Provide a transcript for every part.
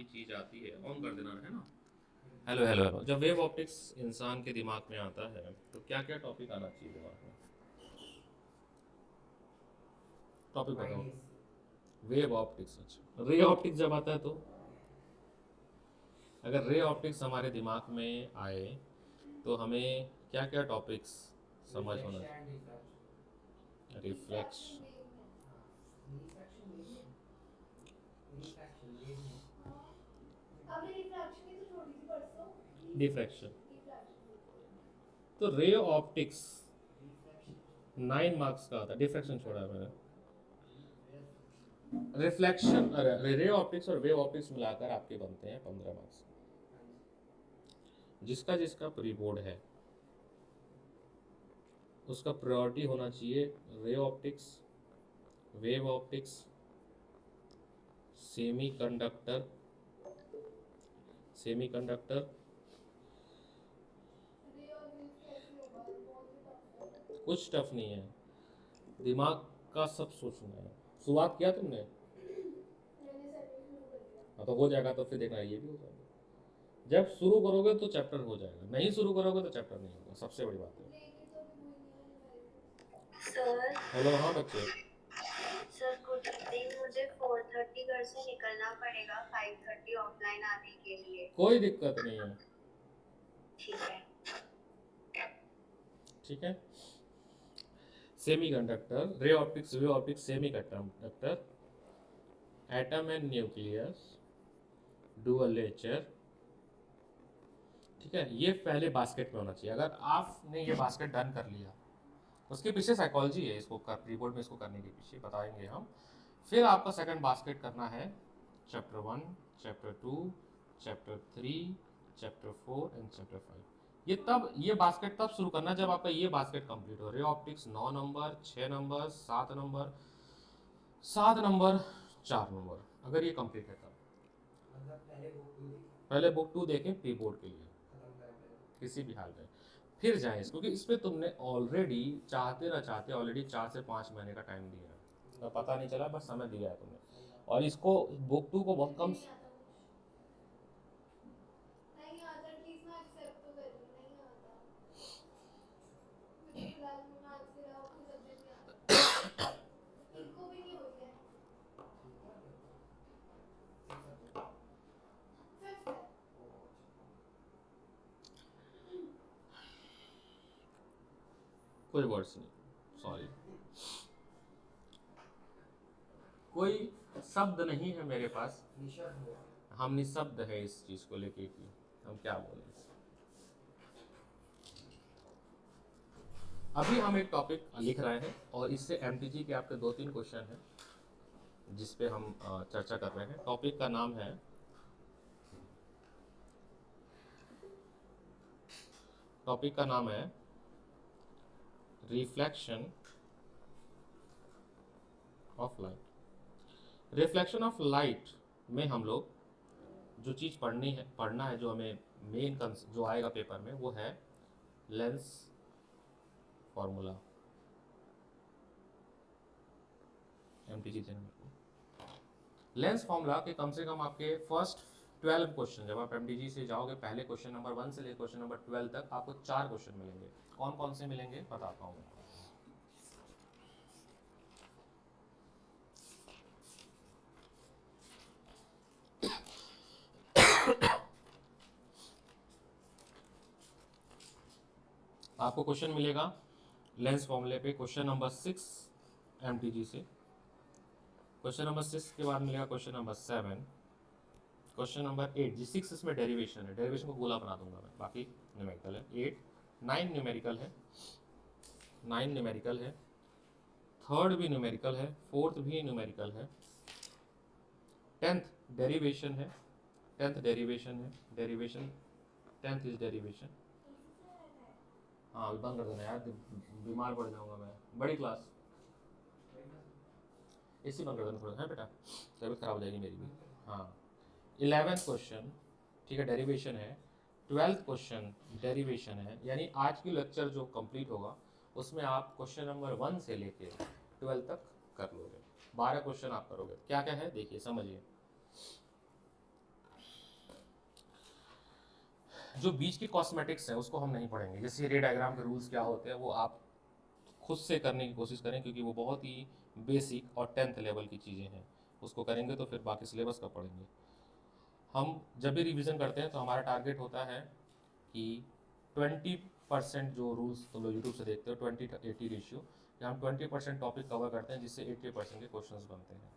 चीज आती है, ऑन कर देना है ना। Hello hello hello. जब वेव ऑप्टिक्स इंसान के दिमाग में आता है तो क्या क्या टॉपिक आना चाहिए दिमाग में? टॉपिक बताओ। वेव ऑप्टिक्स, अच्छा रे ऑप्टिक्स जब आता है तो अगर रे ऑप्टिक्स हमारे दिमाग में आए तो हमें क्या क्या टॉपिक्स समझ होना चाहिए? Reflex diffraction. तो रे ऑप्टिक्स 9 मार्क्स का आता है, डिफ्रैक्शन छोड़ा है मैंने। रिफ्लेक्शन, रे ऑप्टिक्स और वेव ऑप्टिक्स मिलाकर आपके बनते हैं 15 मार्क्स। जिसका जिसका प्री बोर्ड है उसका प्रायोरिटी होना चाहिए ray optics, wave optics, semi conductor. Semi conductor कुछ टफ नहीं है, दिमाग का सब सोचना है। शुरुआत किया तुमने? हाँ तो हो जाएगा, तो फिर देखना ये भी हो जाएगा। जब शुरू करोगे तो चैप्टर हो जाएगा, नहीं शुरू करोगे तो चैप्टर नहीं होगा, सबसे बड़ी बात है। सर। हेलो, हाँ बच्चे। सर गुड इवनिंग, मुझे 4:30 घर से निकलना पड़ेगा 5:30 ऑफलाइन आने के लिए। कोई दिक्कत नहीं है, ठीक है। ठीक है। Semi conductor, ray optics, way optics, semi conductor, atom and nucleus, dual nature. ठीक है, ये पहले बास्केट में होना चाहिए। अगर आपने ये बास्केट डन कर लिया, उसके पीछे साइकोलॉजी है, इसको कर रिपोर्ट में इसको करने के पीछे बताएंगे हम। फिर आपका सेकंड बास्केट करना है chapter 1, chapter 2, chapter 3, chapter 4 and chapter 5। ये बास्केट तब शुरू करना जब आपका ये बास्केट कंप्लीट हो। Ray optics 9 number, 6 number, 7 number, 7 number, 4 number, अगर ये कंप्लीट है तब। पहले बुक 2 देखें प्री बोर्ड के लिए किसी भी हाल में, फिर जाएं क्योंकि इस पे तुमने ऑलरेडी चाहते ना चाहते ऑलरेडी 4 से 5 महीने का टाइम दिया है, तो पता नहीं चला, बस समय दिया है तुमने। और इसको बुक 2 को बहुत कम। कोई वर्ड्स नहीं, सॉरी, कोई शब्द नहीं है मेरे पास। हम निशब्द है इस चीज को लेके कि हम क्या बोलें। अभी हम एक टॉपिक लिख रहे हैं और इससे एमटीजी के आपके 2-3 क्वेश्चन हैं जिस पे हम चर्चा कर रहे हैं। टॉपिक का नाम है, टॉपिक का नाम है reflection of light. Reflection of light में हम लोग जो चीज़ पढ़ना है, जो हमें मेन जो आएगा पेपर में, वो है लेंस फॉर्मूला। एमटीजी देना मेरे को लेंस फॉर्मूला के कम से कम आपके फर्स्ट 12 क्वेश्चन, जब आप एमटीजी से जाओगे पहले क्वेश्चन नंबर 1 से लेकर क्वेश्चन नंबर 12 तक आपको 4 क्वेश्चन मिलेंगे। कौन कौन से मिलेंगे बताता हूँ। आपको क्वेश्चन मिलेगा लेंस फॉर्मूले पे क्वेश्चन नंबर 6 एमटीजी से, क्वेश्चन नंबर 6 के बाद मिलेगा क्वेश्चन नंबर 7, क्वेश्चन नंबर 8 जी 6 इसमें डेरिवेशन है, डेरिवेशन को गोला बना दूंगा मैं, बाकी न्यूमेरिकल है। 8, 9 न्यूमेरिकल है, 9 न्यूमेरिकल है, थर्ड भी न्यूमेरिकल है, फोर्थ भी न्यूमेरिकल है, 10th डेरिवेशन है, 10th डेरिवेशन है, डेरिवेशन 10th इज डेरिवेशन। हाँ अभी बंद कर देना यार, बीमार पड़ जाऊंगा मैं, बड़ी क्लास इसी बंद कर देना थोड़ा है बेटा, तबीयत खराब हो जाएगी मेरी भी। हाँ 11th क्वेश्चन, ठीक है डेरिवेशन है, 12th क्वेश्चन डेरिवेशन है, यानी आज की लेक्चर जो कंप्लीट होगा उसमें आप क्वेश्चन नंबर 1 से लेके 12 तक कर लोगे। 12 क्वेश्चन आप करोगे। क्या क्या है देखिए समझिए। जो बीच की कॉस्मेटिक्स है उसको हम नहीं पढ़ेंगे, जैसे रे डायग्राम के रूल्स क्या होते हैं वो आप खुद से करने की कोशिश करें, क्योंकि वो बहुत ही बेसिक और 10th लेवल की चीज़ें हैं, उसको करेंगे तो फिर बाकी सिलेबस का पढ़ेंगे। हम जब भी रिवीजन करते हैं तो हमारा टारगेट होता है कि 20% जो रूल्स तुम लोग यूट्यूब से देखते हो 20-80 रेशियो, या हम 20% टॉपिक कवर करते हैं जिससे 80% के क्वेश्चंस बनते हैं।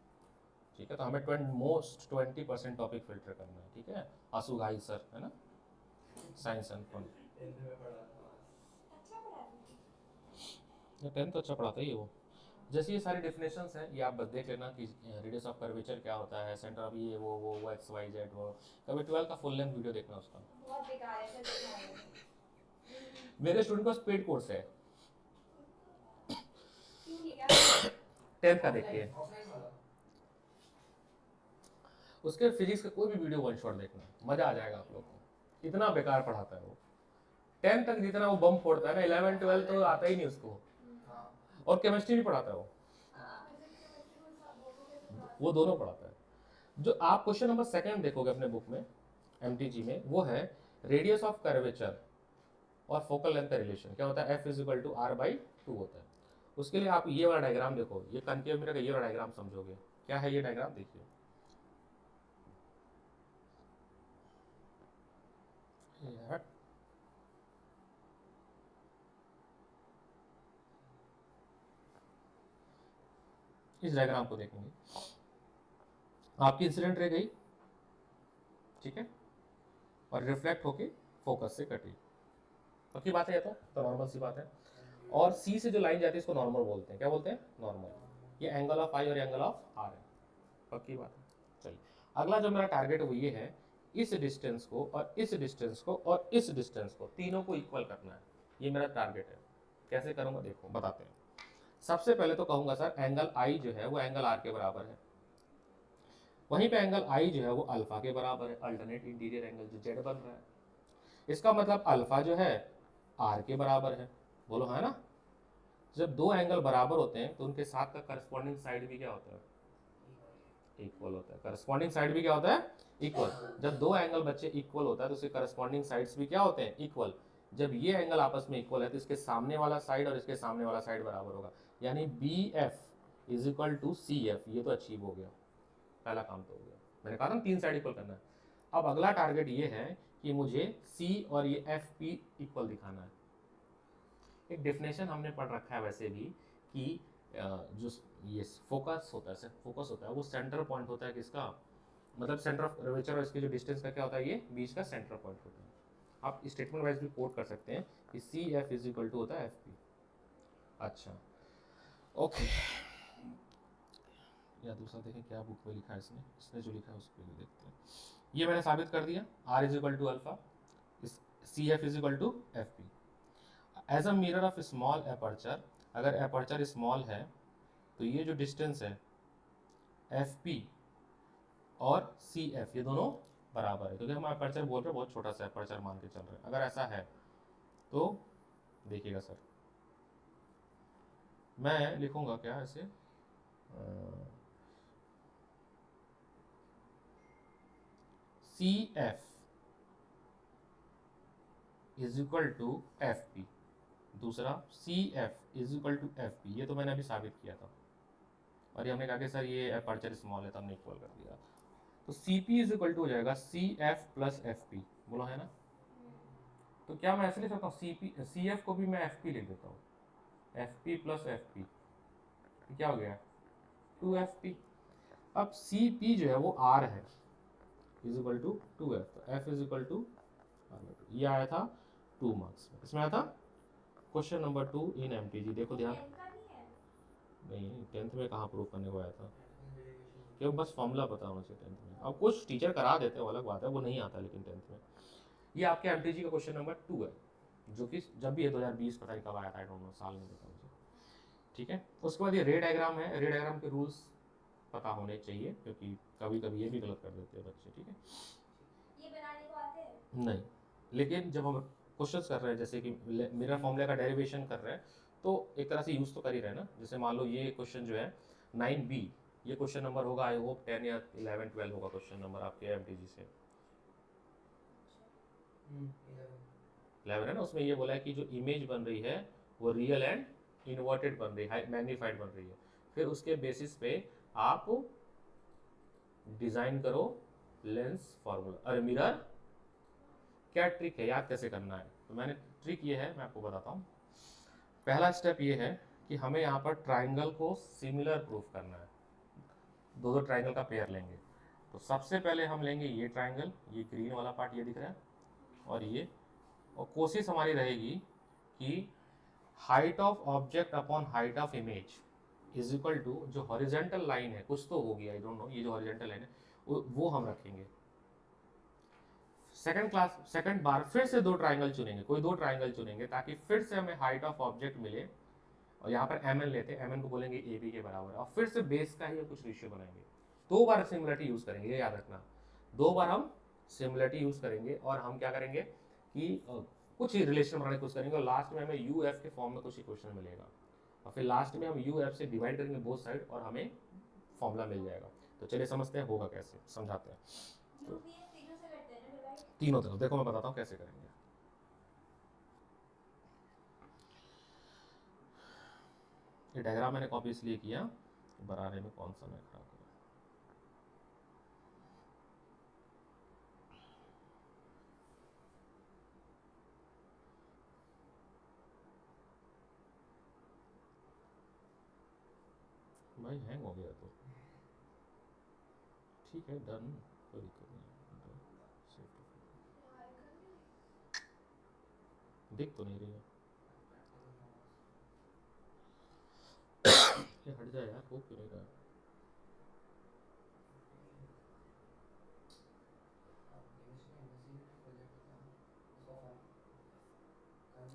ठीक है, तो हमें मोस्ट 20% टॉपिक फिल्टर करना है। ठीक है, आसू घाई सर है ना, साइंस एंड फन। 10th अच्छा पढ़ाता ही है वो। जैसे ये सारी डेफिनेशंस हैं ये आप बस देख लेना कि रेडियस ऑफ कर्वेचर क्या होता है, सेंटर ऑफ ये वो एक्स वाई जेड वो। कभी 12 का फुल लेंथ वीडियो देखना उसका, बहुत बेकार है सर दिखाएंगे। मेरे स्टूडेंट का पेड कोर्स है, क्यों लिया? 10th का देखिए, उसके फिजिक्स का कोई भी वीडियो वन शॉट देखना, मजा आ जाएगा आप लोग को, इतना बेकार पढ़ाता है वो। 10th तक जितना वो बम फोड़ता है ना, 11-12 तो आता ही नहीं उसको, और केमिस्ट्री भी पढ़ाता है वो दोनों पढ़ाता है। जो आप क्वेश्चन नंबर 2 देखोगे अपने बुक में एमटीजी में, वो है रेडियस ऑफ कर्वेचर और फोकल लेंथ का रिलेशन क्या होता है, F इज टू R/2 होता है। उसके लिए आप ये वाला डायग्राम देखो, ये कनकेव मिरर का ये वाला डायग्राम समझोगे। क्या है ये डायग्राम, देखिए यार, इस डायग्राम को देखेंगे, आपकी इंसिडेंट रह गई, ठीक है, और रिफ्लेक्ट होके फोकस से कटी, पक्की बात है ये तो नॉर्मल सी बात है। और सी से जो लाइन जाती है इसको नॉर्मल बोलते हैं, क्या बोलते हैं, नॉर्मल। ये एंगल ऑफ आई और एंगल ऑफ आर है, पक्की बात है। चलिए अगला जो मेरा टारगेट है वो ये है, इस डिस्टेंस को और इस डिस्टेंस को और इस डिस्टेंस को तीनों को इक्वल करना है, ये मेरा टारगेट है। कैसे करूंगा देखो बताते हैं। सबसे पहले तो कहूंगा सर एंगल आई जो है वो एंगल आर के बराबर है, वहीं पे एंगल आई जो है वो अल्फा के बराबर है, अल्टरनेट इंटीरियर एंगल जो जेड बन रहा है। इसका मतलब अल्फा जो है आर के बराबर है, बोलो है ना। जब दो एंगल बराबर होते हैं तो उनके साथ का करस्पॉन्डिंग साइड भी क्या होता है, इक्वल होता है। करस्पॉन्डिंग साइड भी क्या होता है, इक्वल। जब दो एंगल बच्चे इक्वल होता है तो उसके करस्पॉन्डिंग साइड्स भी क्या होते हैं, इक्वल। जब ये एंगल आपस में इक्वल है तो इसके सामने वाला साइड और इसके सामने वाला साइड बराबर होगा, यानी B F is equal to C F. ये तो अचीव हो गया, पहला काम तो हो गया। मैंने कहा ना 3 साइड इक्वल करना है। अब अगला टारगेट ये है कि मुझे सी और ये एफ पी इक्वल दिखाना है। एक डेफिनेशन हमने पढ़ रखा है वैसे भी कि जो ये फोकस होता है, फोकस होता है वो सेंटर पॉइंट होता है किसका, मतलब सेंटर ऑफ कर्वेचर और इसके जो डिस्टेंस का क्या होता है, ये बीच का सेंटर पॉइंट होता है। आप स्टेटमेंट वाइज भी कोट कर सकते हैं कि C F is equal to होता है एफ पी। अच्छा ओके, या दूसरा देखें क्या बुक में लिखा है इसने, इसने जो लिखा है उसको भी देखते हैं। ये मैंने साबित कर दिया, R is equal to alpha, C F is equal to F P. As a mirror of small aperture, अगर एपर्चर स्मॉल है तो ये जो डिस्टेंस है एफ पी और सी एफ ये दोनों बराबर है, क्योंकि हम एपर्चर बोल रहे हैं बहुत छोटा सा एपर्चर मान के चल रहे हैं। अगर ऐसा है तो देखिएगा सर, मैं लिखूंगा क्या ऐसे, C F is equal to F P, दूसरा C F is equal to F P, ये तो मैंने अभी साबित किया था। और ये हमने कहा कि सर ये एपर्चर स्मॉल है तो हमने इक्वल कर दिया, तो C P is equal to हो जाएगा C F plus F P, बोलो है ना। तो क्या मैं ऐसे लिख सकता हूँ, सी एफ को भी मैं एफ पी लिख देता हूँ, F P plus F P, क्या हो गया 2FP। अब सी पी जो है वो आर है, इज इक्वल टू 2F, तो F इज इक्वल टू, ये आया था 2 मार्क्स में, इसमें आया था क्वेश्चन नंबर 2 इन एमटीजी। देखो ध्यान, नहीं 10th में कहाँ प्रूव करने को आया था, क्यों बस फॉर्मूला पता होना चाहिए 10th में। अब कुछ टीचर करा देते हैं वो अलग बात है, वो नहीं आता लेकिन 10th में। ये आपके एमटीजी का क्वेश्चन नंबर 2 है, जो कि जब भी ये 2020 पता नहीं कब आया था, आई डोंट नो, साल नहीं पता मुझे। ठीक है, उसके बाद ये रे डायग्राम है, रे डायग्राम के रूल्स पता होने चाहिए, क्योंकि कभी कभी ये भी गलत कर देते हैं बच्चे। ठीक है, ये बनाने को आते हैं? नहीं, लेकिन जब हम क्वेश्चंस कर रहे हैं जैसे कि मिरर फॉर्मूले का डेरिवेशन कर रहे हैं तो एक तरह से यूज़ तो कर ही रहे हैं ना। जैसे मान लो ये क्वेश्चन जो है 9B, ये क्वेश्चन नंबर होगा आई होप 10 या 11-12 होगा क्वेश्चन नंबर आपके एमटीजी से। 11 है ना, उसमें ये बोला है कि जो इमेज बन रही है वो रियल एंड इन्वर्टेड बन रही है, मैग्नीफाइड बन रही है। फिर उसके बेसिस पे आप डिजाइन करो लेंस फॉर्मूला। अरे मिरर, क्या ट्रिक है, याद कैसे करना है? तो मैंने ट्रिक ये है, मैं आपको बताता हूँ। पहला स्टेप ये है कि हमें यहाँ पर ट्राइंगल को सिमिलर प्रूफ करना है। दो दो ट्राइंगल का पेयर लेंगे। तो सबसे पहले हम लेंगे ये ट्राइंगल, ये ग्रीन वाला पार्ट ये दिख रहा है, और ये, और कोशिश हमारी रहेगी कि height of object upon height of image is equal to जो हॉरिजेंटल लाइन है, कुछ तो होगी, आई डोंट नो, ये जो हॉरिजेंटल लाइन है वो हम रखेंगे। सेकंड बार फिर से दो ट्राइंगल चुनेंगे, कोई दो ट्राइंगल चुनेंगे ताकि फिर से हमें हाइट ऑफ ऑब्जेक्ट मिले, और यहाँ पर एम एन लेते हैं, एम एन को बोलेंगे ए बी के बराबर, और फिर से बेस का ही कुछ रेशियो बनाएंगे। दो बार सिमिलरिटी यूज करेंगे, ये याद रखना, दो बार हम सिमिलरिटी यूज करेंगे, और हम क्या करेंगे कि कुछ ही रिलेशन बनाने की कोशिश करेंगे, और लास्ट में हमें यू एफ के फॉर्म में कुछ इक्वेशन मिलेगा, और फिर लास्ट में हम यू एफ से डिवाइड करेंगे बोथ साइड, और हमें फॉर्मूला मिल जाएगा। तो चलिए समझते हैं होगा कैसे, समझाते हैं। तो तीनों तरफ देखो, मैं बताता हूँ कैसे करेंगे। ये डायग्राम मैंने कॉपी इसलिए किया, बनाने में कौन सा मैं खराब करूँ। भाई हैंग हो गया तो ठीक है, डन, कोई दिक्कत नहीं। दिख तो नहीं रही है, ये हट जाए यार, हो क्यों नहीं रहा है?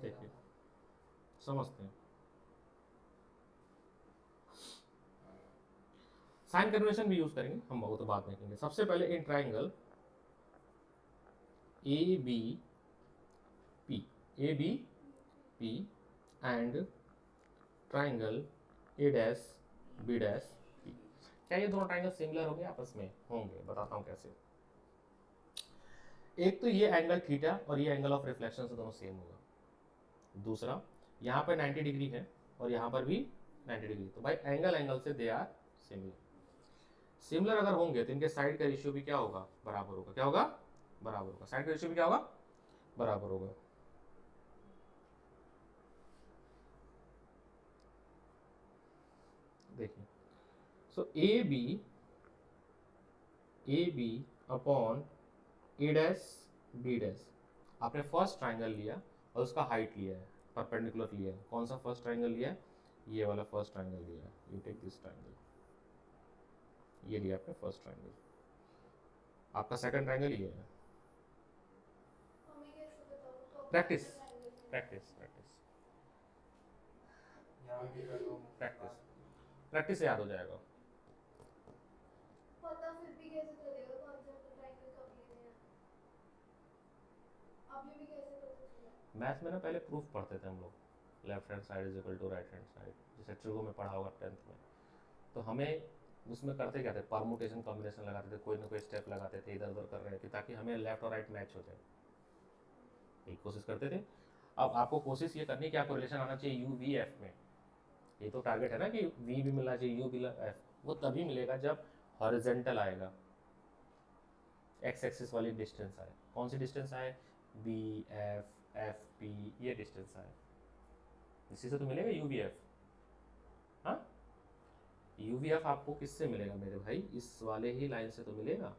देखिए समझते हैं, साइन कन्वेंशन भी यूज करेंगे हम, वो तो बात देखेंगे। सबसे पहले in triangle A B P and triangle A dash B dash P, क्या ये दोनों ट्राइंगल सिमिलर होंगे आपस में? होंगे, बताता हूँ कैसे। एक तो ये एंगल थीटा और ये एंगल ऑफ रिफ्लेक्शन से दोनों सेम होगा। दूसरा, यहाँ पर 90 डिग्री है और यहाँ पर भी 90 डिग्री, तो भाई एंगल से दे आर सिमिलर। सिमिलर अगर होंगे तो इनके साइड का रेशियो भी क्या होगा? बराबर होगा। क्या होगा? बराबर होगा। साइड का रेशियो भी क्या होगा? बराबर होगा। देखिए, so A B upon A dash B dash, आपने फर्स्ट ट्राइंगल लिया और उसका हाइट लिया है, परपेंडिकुलर लिया है। कौन सा फर्स्ट ट्राइंगल लिया है? ये वाला फर्स्ट ट्राइंगल लिया है। यू टेक दिस ट्राइंगल, ये लिया आपने फर्स्ट ट्राइंगल। आपका सेकंड ट्राइंगल ये है। Practice practice practice practice practice से याद हो जाएगा। पता फिर भी कैसे चलेगा कौन सा ट्रायंगल कब लेने हैं? अभी भी कैसे पता चलेगा? मैथ में ना पहले प्रूफ पढ़ते थे हम लोग, left hand side is equal to right hand side, जैसे ट्रिगो में पढ़ा होगा 10th में। तो हमें उसमें करते क्या थे, परमुटेशन कॉम्बिनेशन लगाते थे, कोई ना कोई स्टेप लगाते थे, इधर उधर कर रहे थे ताकि हमें लेफ्ट और राइट मैच हो जाए, यही कोशिश करते थे। अब आपको कोशिश ये करनी कि आपको रिलेशन आना चाहिए यू वी एफ में। ये तो टारगेट है ना कि वी भी मिलना चाहिए, यू भी एफ। वो तभी मिलेगा जब हॉरिजेंटल आएगा, एक्स एक्सिस वाली डिस्टेंस आए। कौन सी डिस्टेंस आए? बी एफ एफ पी, ये डिस्टेंस आए, इसी से तो मिलेगा यू वी एफ। हाँ, यू वी एफ आपको किससे मिलेगा मेरे भाई? इस वाले ही लाइन से तो मिलेगा,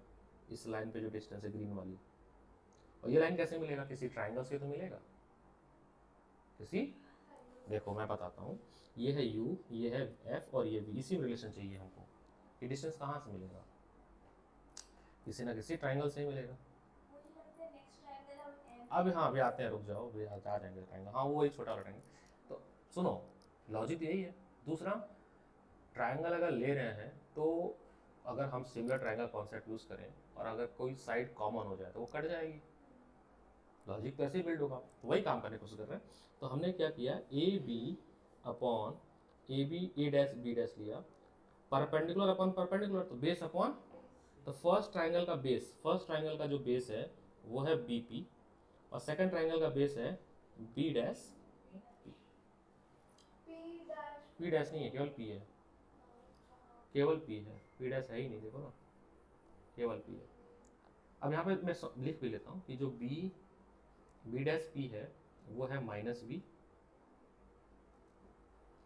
इस लाइन पे जो डिस्टेंस है ग्रीन वाली। और ये लाइन कैसे मिलेगा? किसी ट्राइंगल से तो मिलेगा, किसी, देखो मैं बताता हूँ, ये है u, ये है f और ये v, इसी में रिलेशन चाहिए हमको। ये डिस्टेंस कहाँ से मिलेगा? किसी ना किसी ट्राइंगल से ही मिलेगा। अब हाँ अभी आते हैं, रुक जाओ, अभी आ जाएंगे ट्राइंगल। हाँ वो एक छोटा वाला ट्राइंगल। तो सुनो, लॉजिक यही है। दूसरा, ट्राइंगल अगर ले रहे हैं तो अगर हम सिमिलर ट्राइंगल कॉन्सेप्ट यूज़ करें और अगर कोई साइड कॉमन हो जाए तो वो कट जाएगी, लॉजिक तो ऐसे ही बिल्ड होगा। तो वही काम करने की कोशिश कर रहे हैं। तो हमने क्या किया, A B upon A B A dash B dash लिया, परपेंडिकुलर अपॉन परपेंडिकुलर, तो बेस अपॉन, तो फर्स्ट ट्राइंगल का बेस, फर्स्ट ट्राइंगल का जो बेस है वो है बी पी, और सेकंड ट्राइंगल का बेस है बी डैश पी डैश नहीं है, केवल पी है, केवल पी है, पी डैश है ही नहीं, देखो ना, केवल पी है। अब यहाँ पे मैं लिख भी लेता हूँ कि जो बी डैश पी है वो है माइनस बी,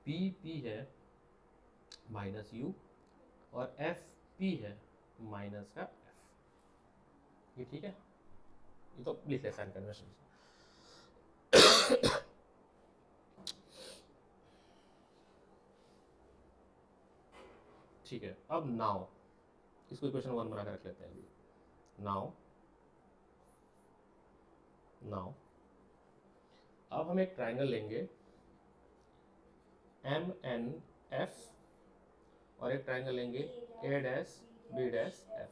पी है माइनस यू, और एफ पी है माइनस का एफ। ये ठीक है, ये तो लिख ले साइन कन्वेंशन से। ठीक है, अब नाउ इसको इक्वेशन 1 बना कर रख लेते हैं अभी। नाउ अब हम एक ट्राइंगल लेंगे एम एन एफ और एक ट्राइंगल लेंगे ए डैश बी डैश एफ।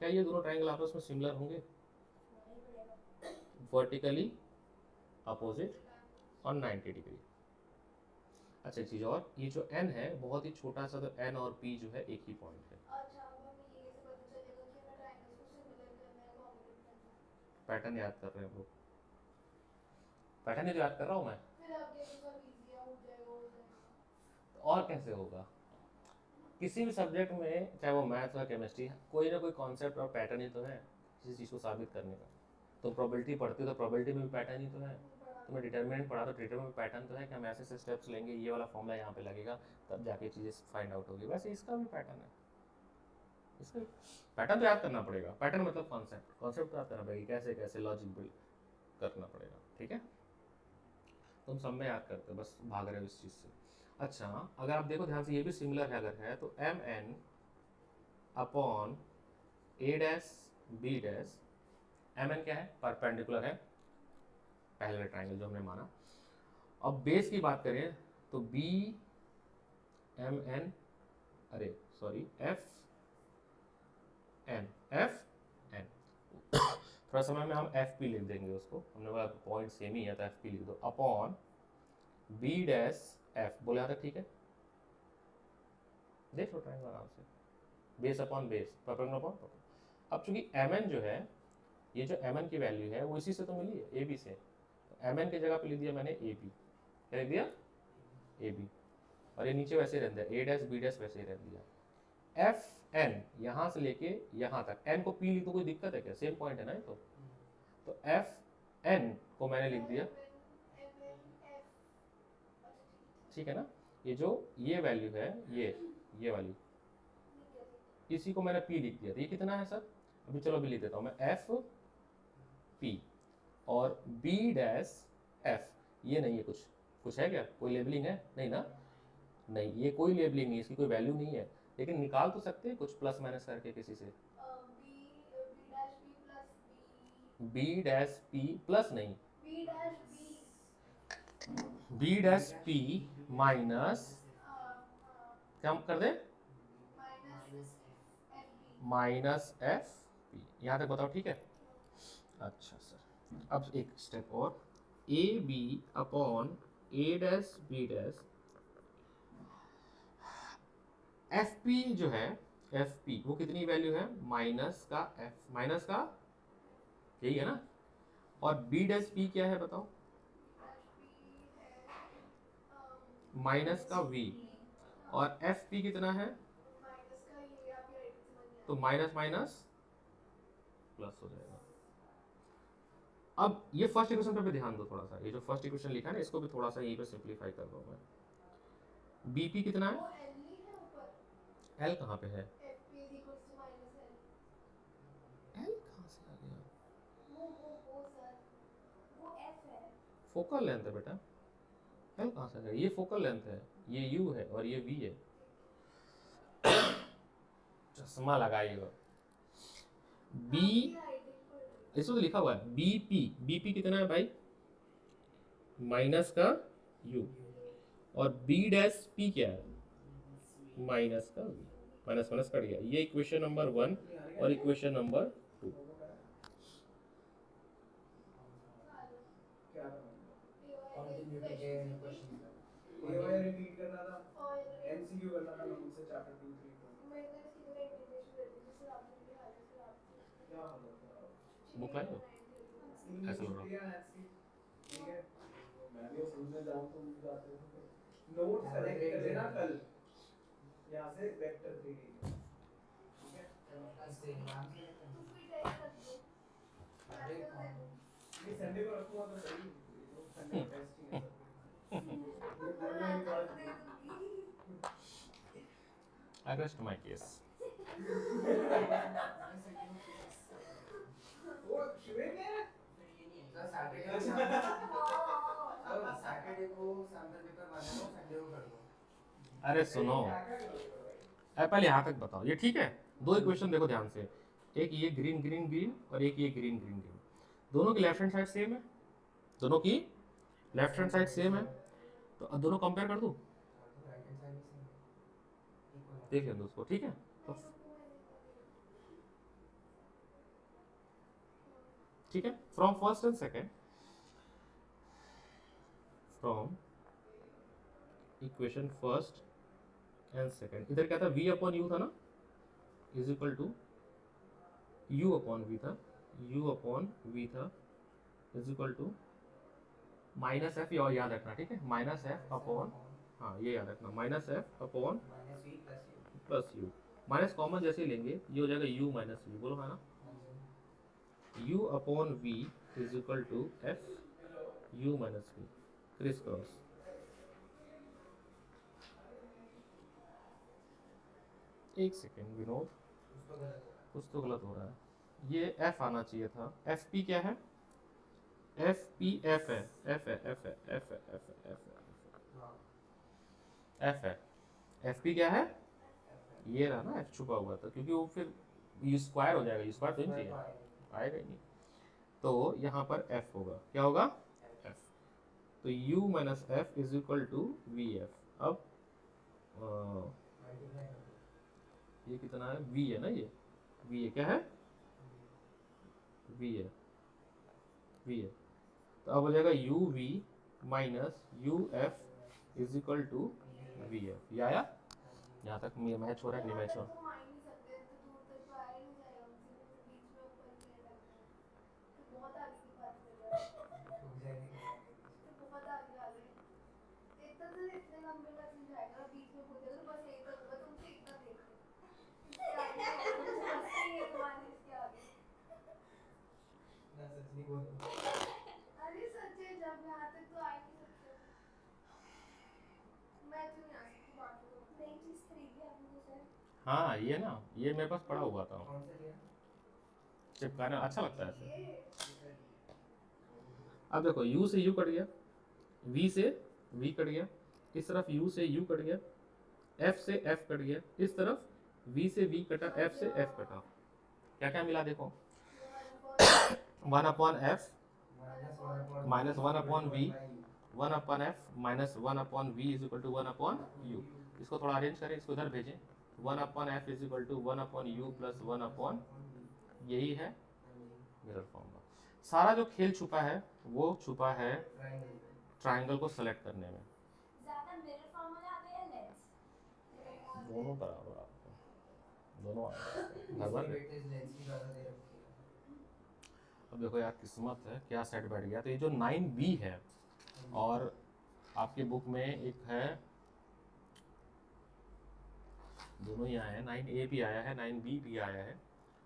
क्या ये दोनों ट्राइंगल आपस में सिमिलर होंगे? वर्टिकली अपोजिट और 90 डिग्री। अच्छा एक चीज और, ये जो एन है बहुत ही छोटा सा, तो एन और पी जो है एक ही पॉइंट है। पैटर्न याद कर रहे हैं हम लोग, पैटर्न ही तो याद कर रहा हूँ मैं। और कैसे होगा? किसी भी सब्जेक्ट में, चाहे वो मैथ हो केमिस्ट्री, कोई ना कोई कॉन्सेप्ट और पैटर्न ही तो है किसी चीज़ को साबित करने का। तो प्रोबेबिलिटी पढ़ते हो तो प्रोबेबिलिटी में भी पैटर्न ही तो है। तुम्हें डिटरमिनेंट पढ़ा तो डिटरमिनेंट में पैटर्न तो है कि हम ऐसे ऐसे स्टेप्स लेंगे, ये वाला फॉर्मूला यहाँ पे लगेगा, तब जाके चीज़ें फाइंड आउट होगी। वैसे इसका भी पैटर्न है, इसका पैटर्न तो याद करना पड़ेगा। पैटर्न मतलब कॉन्सेप्ट, कॉन्सेप्ट तो याद करना पड़ेगा, कैसे कैसे लॉजिक बिल्ड करना पड़ेगा। ठीक है, तुम सब में याद करते हो, बस भाग रहे हो इस चीज़ से। अच्छा अगर आप देखो ध्यान से, ये भी सिमिलर है अगर है तो M N upon A dash B dash, M N क्या है? परपेंडिकुलर है पहले ट्राइंगल जो हमने माना। अब बेस की बात करें तो बी एम एन, अरे सॉरी एफ एन थोड़ा समय में हम एफ पी लिख देंगे उसको, हमने बोला पॉइंट सेम ही है तो एफ पी लिख दो, अपॉन बी डैश एफ। बोले यहाँ तक ठीक है? देख लो ट्राइंगल आराम से, base upon base, perpendicular upon perpendicular. अब चूंकि एम एन जो है, ये जो एम एन की वैल्यू है वो इसी से तो मिली है, ए बी से, तो एम एन की जगह पे लिख दिया मैंने ए बी। क्या लिख दिया? A B. और ये नीचे वैसे रह दिया, ए डैश बी डैश वैसे ही रह दिया। एफ एन यहाँ से लेके यहाँ तक, एन को पी लिख तो कोई दिक्कत है क्या? सेम पॉइंट है ना ये तो एफ एन को मैंने लिख दिया, ठीक है ना। ये जो ये वैल्यू है, ये वाली, इसी को मैंने पी लिख दिया। तो ये कितना है सर? अभी चलो अभी लिख देता हूँ मैं, एफ पी और बी डैश एफ। ये नहीं है, कुछ है क्या? कोई लेबलिंग है? नहीं ना, नहीं, ये कोई लेबलिंग नहीं है, इसकी कोई वैल्यू नहीं है, लेकिन निकाल तो सकते हैं कुछ प्लस माइनस करके किसी से। बी डैश पी प्लस नहीं, बी डैश पी माइनस, क्या हम कर दे? Minus F P. यहाँ तक बताओ ठीक है? अच्छा सर, अब एक स्टेप और, A B upon A dash B dash, F P जो है, एफ पी वो कितनी वैल्यू है? माइनस का एफ, माइनस का, यही है ना। और बी डैश पी क्या है बताओ? माइनस का वी। और एफ पी कितना है? तो माइनस माइनस प्लस हो जाएगा। अब ये फर्स्ट इक्वेशन पे ध्यान दो थोड़ा सा, ये जो फर्स्ट इक्वेशन लिखा है ना, इसको भी थोड़ा सा यहीं पे सिंप्लीफाई कर दो मैं। बीपी कितना है? एल कहाँ पे है? एल कहाँ से आ गया? फोकल लेंथ है बेटा, एल कहाँ से आ गया? ये फोकल लेंथ है, ये यू है और ये वी है। चश्मा लगाइएगा। बी, इसमें तो लिखा हुआ है बीपी, बीपी कितना है भाई? माइनस का यू। और बी डैश पी क्या है? माइनस का वी। माइनस माइनस कट गया। ये इक्वेशन नंबर 1 और इक्वेशन नंबर 2। बुक लाए हो? ऐसा लग रहा। ठीक है, मैं भी स्कूल में जाऊँ तो मुझे जाते हैं तो नोट सेलेक्ट कर लेना कल, यहाँ से वेक्टर 3D में, ठीक है? इंस्टाग्राम से लेकर तू भी टेस्ट रख दे, अरे मैं तो ले कौन लूँ। नहीं संडे को रखूँगा तो सही, ये तो संडे को टेस्टिंग है सबके। ये घर में मैं भी तो थोड़ा दे दूँगी। आई रेस्ट माय केस। वो शिवे क्या है? सैटरडे को सैंपल पेपर बनाओ, संडे को कर दो। अरे सुनो, क्या क्या करोगे भाई? अरे पहले यहाँ तक बताओ, ये ठीक है? दो इक्वेशन देखो ध्यान से, एक ये ग्रीन ग्रीन ग्रीन और एक ये ग्रीन ग्रीन ग्रीन, दोनों की लेफ्ट हैंड साइड सेम है, दोनों की लेफ्ट हैंड साइड सेम है, तो अब दोनों कंपेयर कर दूं, राइट हैंड साइड भी सेम है, इक्वल है। देख लें दोस्तों, ठीक है? तो ठीक है, from first and second, from equation first and second, इधर क्या था, v अपॉन यू था ना, is equal to u upon v था, u अपॉन v था, is equal to minus F, और याद रखना, ठीक है? माइनस एफ अपॉन, हाँ ये याद रखना, minus F upon minus V plus U. Plus U, minus common जैसे ही लेंगे ये हो जाएगा u माइनस वी, बोलो है ना, u upon v is equal to f u minus v, criss cross. एक सेकेंड विनोद, कुछ तो गलत हो रहा है, ये f आना चाहिए था, एफ पी क्या है, एफ पी एफ है, एफ है, एफ है, एफ है, एफ है, एफ है, एफ है, एफ पी क्या है, ये रहा ना, एफ छुपा हुआ था, क्योंकि वो फिर यू स्क्वायर हो जाएगा, यू स्क्वायर तो नहीं चाहिए, आएगा ही नहीं, तो यहाँ पर f होगा, क्या होगा, f, तो u minus F is equal to V F. अब ये कितना है, v है ना, ये v है, क्या है, v है, v है, तो अब हो जाएगा u v minus u f is equal to v f। ये आया, यहाँ तक मैच हो रहा है कि नहीं मैच हो रहा? तो आ ही नहीं सकते, तो दूर तक तो आया ही नहीं जाएगा, उनसे भी तो बीच में ऊपर ही रहना है। तो बहुत आगे की बात कर रहा है, तो बहुत आगे आ गए। इतना तो इतने लंबे का चल जाएगा, बीच में हो जाएगा, तो बस यही तक होगा, तुमसे इतना देख लो। इसके आगे बस यही है तुम्हारे, इसके आगे। ना सच नहीं बोलूं। अरे सच है, जब यहाँ तक तो आ ही नहीं सकते। मैं तो नहीं आ सकती बात को। नई चीज़ खरीदी आपने सर? हाँ ये ना, ये मेरे पास पड़ा हुआ था, कौन सा लिया? चिपकाना अच्छा लगता है ऐसे। ये अब देखो u से u कट गया, v से v कट गया, इस तरफ u से u कट गया, f से f कट गया, इस तरफ v से v कटा, f से f कटा, क्या क्या मिला देखो, 1 upon f minus 1 upon v, 1 upon f minus 1 upon v is equal to 1 upon u। इसको थोड़ा अरेंज करें, इसको इधर भेजें, 1 upon f is equal to 1 upon u plus 1 upon, यही है मिरर फॉर्मूला। सारा जो खेल छुपा है वो छुपा है ट्राइंगल को सेलेक्ट करने में। ज़्यादा मिरर फॉर्मूला आते हैं लेंस। दोनों बराबर आपको, दोनों बराबर है। अब देखो यार किस्मत है, क्या सेट बैठ गया, तो ये जो 9b है, और आपके बुक में एक है, दोनों ही आए हैं, 9a भी आया है, 9b भी आया है,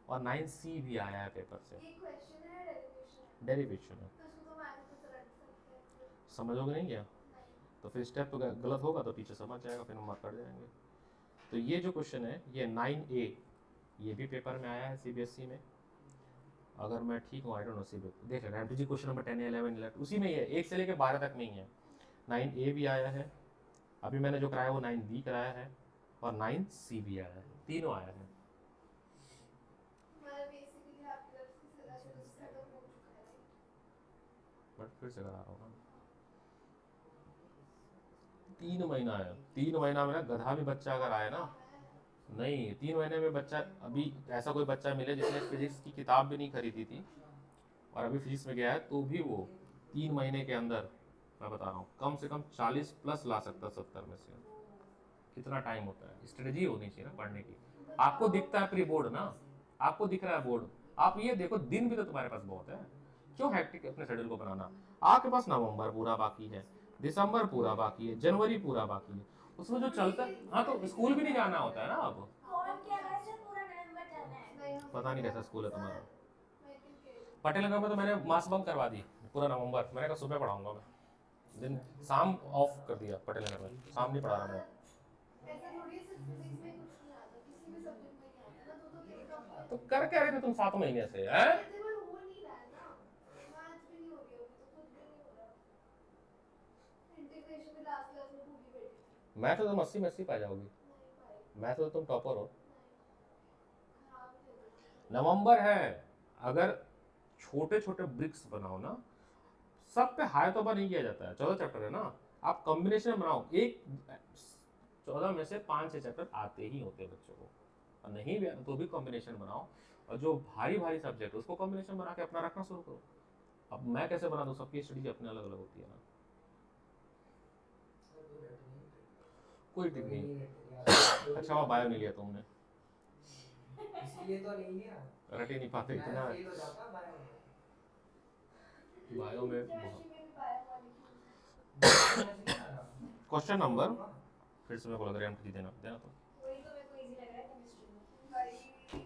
और 9c भी आया है पेपर से, ये क्वेश्चन है डेरिवेशन, डेरिवेशन है, तो उसको तो मैथ में तो रख सकते हैं फिर। समझोगे नहीं क्या? नहीं। तो फिर स्टेप तो गलत होगा तो टीचर समझ जाएगा, फिर हम मार्क कर जाएंगे। तो ये जो क्वेश्चन है ये 9a, ये भी पेपर में आया है सीबीएसई में, अगर मैं ठीक हूँ, आई डोंट नो, देख लेना एमटीजी क्वेश्चन नंबर 10, 11, 11 उसी में ही है, 1 से लेकर 12 तक में ही है। 9a भी आया है, अभी मैंने जो कराया वो 9b कराया है, और 9c भी आया है, तीनों आया है। हमारा बेसिकली आपकी तरफ से सीधा शुरू से सेटअप हो चुका है। बट फिर से करा रहा हूँ ना, 3 महीना है, 3 महीना में ना गधा भी बच्चा अगर आए ना, नहीं 3 महीने में बच्चा, अभी ऐसा कोई बच्चा मिले जिसने फिजिक्स की किताब भी नहीं खरीदी थी और अभी फिजिक्स में गया है, तो भी वो 3 महीने के अंदर, मैं बता रहा हूँ, कम से कम 40 प्लस ला सकता है 70 में से। कितना टाइम होता है, स्ट्रेटजी होनी चाहिए ना पढ़ने की। आपको दिखता है प्री बोर्ड ना, आपको दिख रहा है बोर्ड, आप ये देखो दिन भी तो तुम्हारे पास बहुत है, क्यों हैक्टिक अपने शेड्यूल को बनाना? आपके पास नवंबर पूरा बाकी है, दिसंबर पूरा बाकी है, जनवरी पूरा बाकी है, उसमें जो चलता है, हाँ तो स्कूल भी नहीं जाना होता है ना अब। कौन कह रहा है सर पूरा नवंबर जाना है? पता नहीं कैसा स्कूल है तुम्हारा। मैं क्यों कह रही हूँ? पटेल नगर में तो मैंने मास बंक करवा दी पूरा नवंबर, मैंने कहा सुबह पढ़ाऊंगा मैं, दिन शाम ऑफ कर दिया पटेल नगर में, शाम नहीं पढ़ा रहा मैं। ऐसा थोड़ी है सिर्फ फिजिक्स में कुछ नहीं आता, किसी भी सब्जेक्ट में नहीं आता ना, तो तेरे का तो कर क्या रहे थे तुम 7 महीने से हैं? तेरे को हो नहीं रहा है ना, मैथ्स भी नहीं हो रही अभी, तो कुछ भी नहीं हो रहा। इंटीग्रेशन में लास्ट क्लास में भूली बैठी थी, मैथ तो तुम 80 में 80 पा जाओगी, नहीं पाई, मैथ तो तुम टॉपर हो। नहीं खराब ही चल रही। नवंबर है, अगर छोटे छोटे ब्रिक्स बनाओ ना, सब पे हाई तो नहीं किया जाता है, 14 चैप्टर है ना, आप कॉम्बिनेशन बनाओ, एक 14 में से 5-6 चैप्टर आते ही होते हैं बच्चों को, और नहीं भी आते तो भी कॉम्बिनेशन बनाओ, और जो भारी भारी सब्जेक्ट उसको कॉम्बिनेशन बना के अपना रखना शुरू करो। अब मैं कैसे बना दूं, सबकी स्टडी अपने अलग अलग होती है ना, कोई टिक नहीं। अच्छा वो बायो नहीं लिया तुमने, इसलिए तो नहीं लिया, रट ही नहीं पाते मैं इतना फेल हो जाता बायो में। बायो में। इंटर्नशिप में भी पाया मॉलिक्यूल, समझ नहीं आ रहा। क्वेश्चन नंबर, फिर से मैं बोला करें एमटी देना देना तो वही तो मेरे को इजी लग रहा है केमिस्ट्री में भाई, क्यों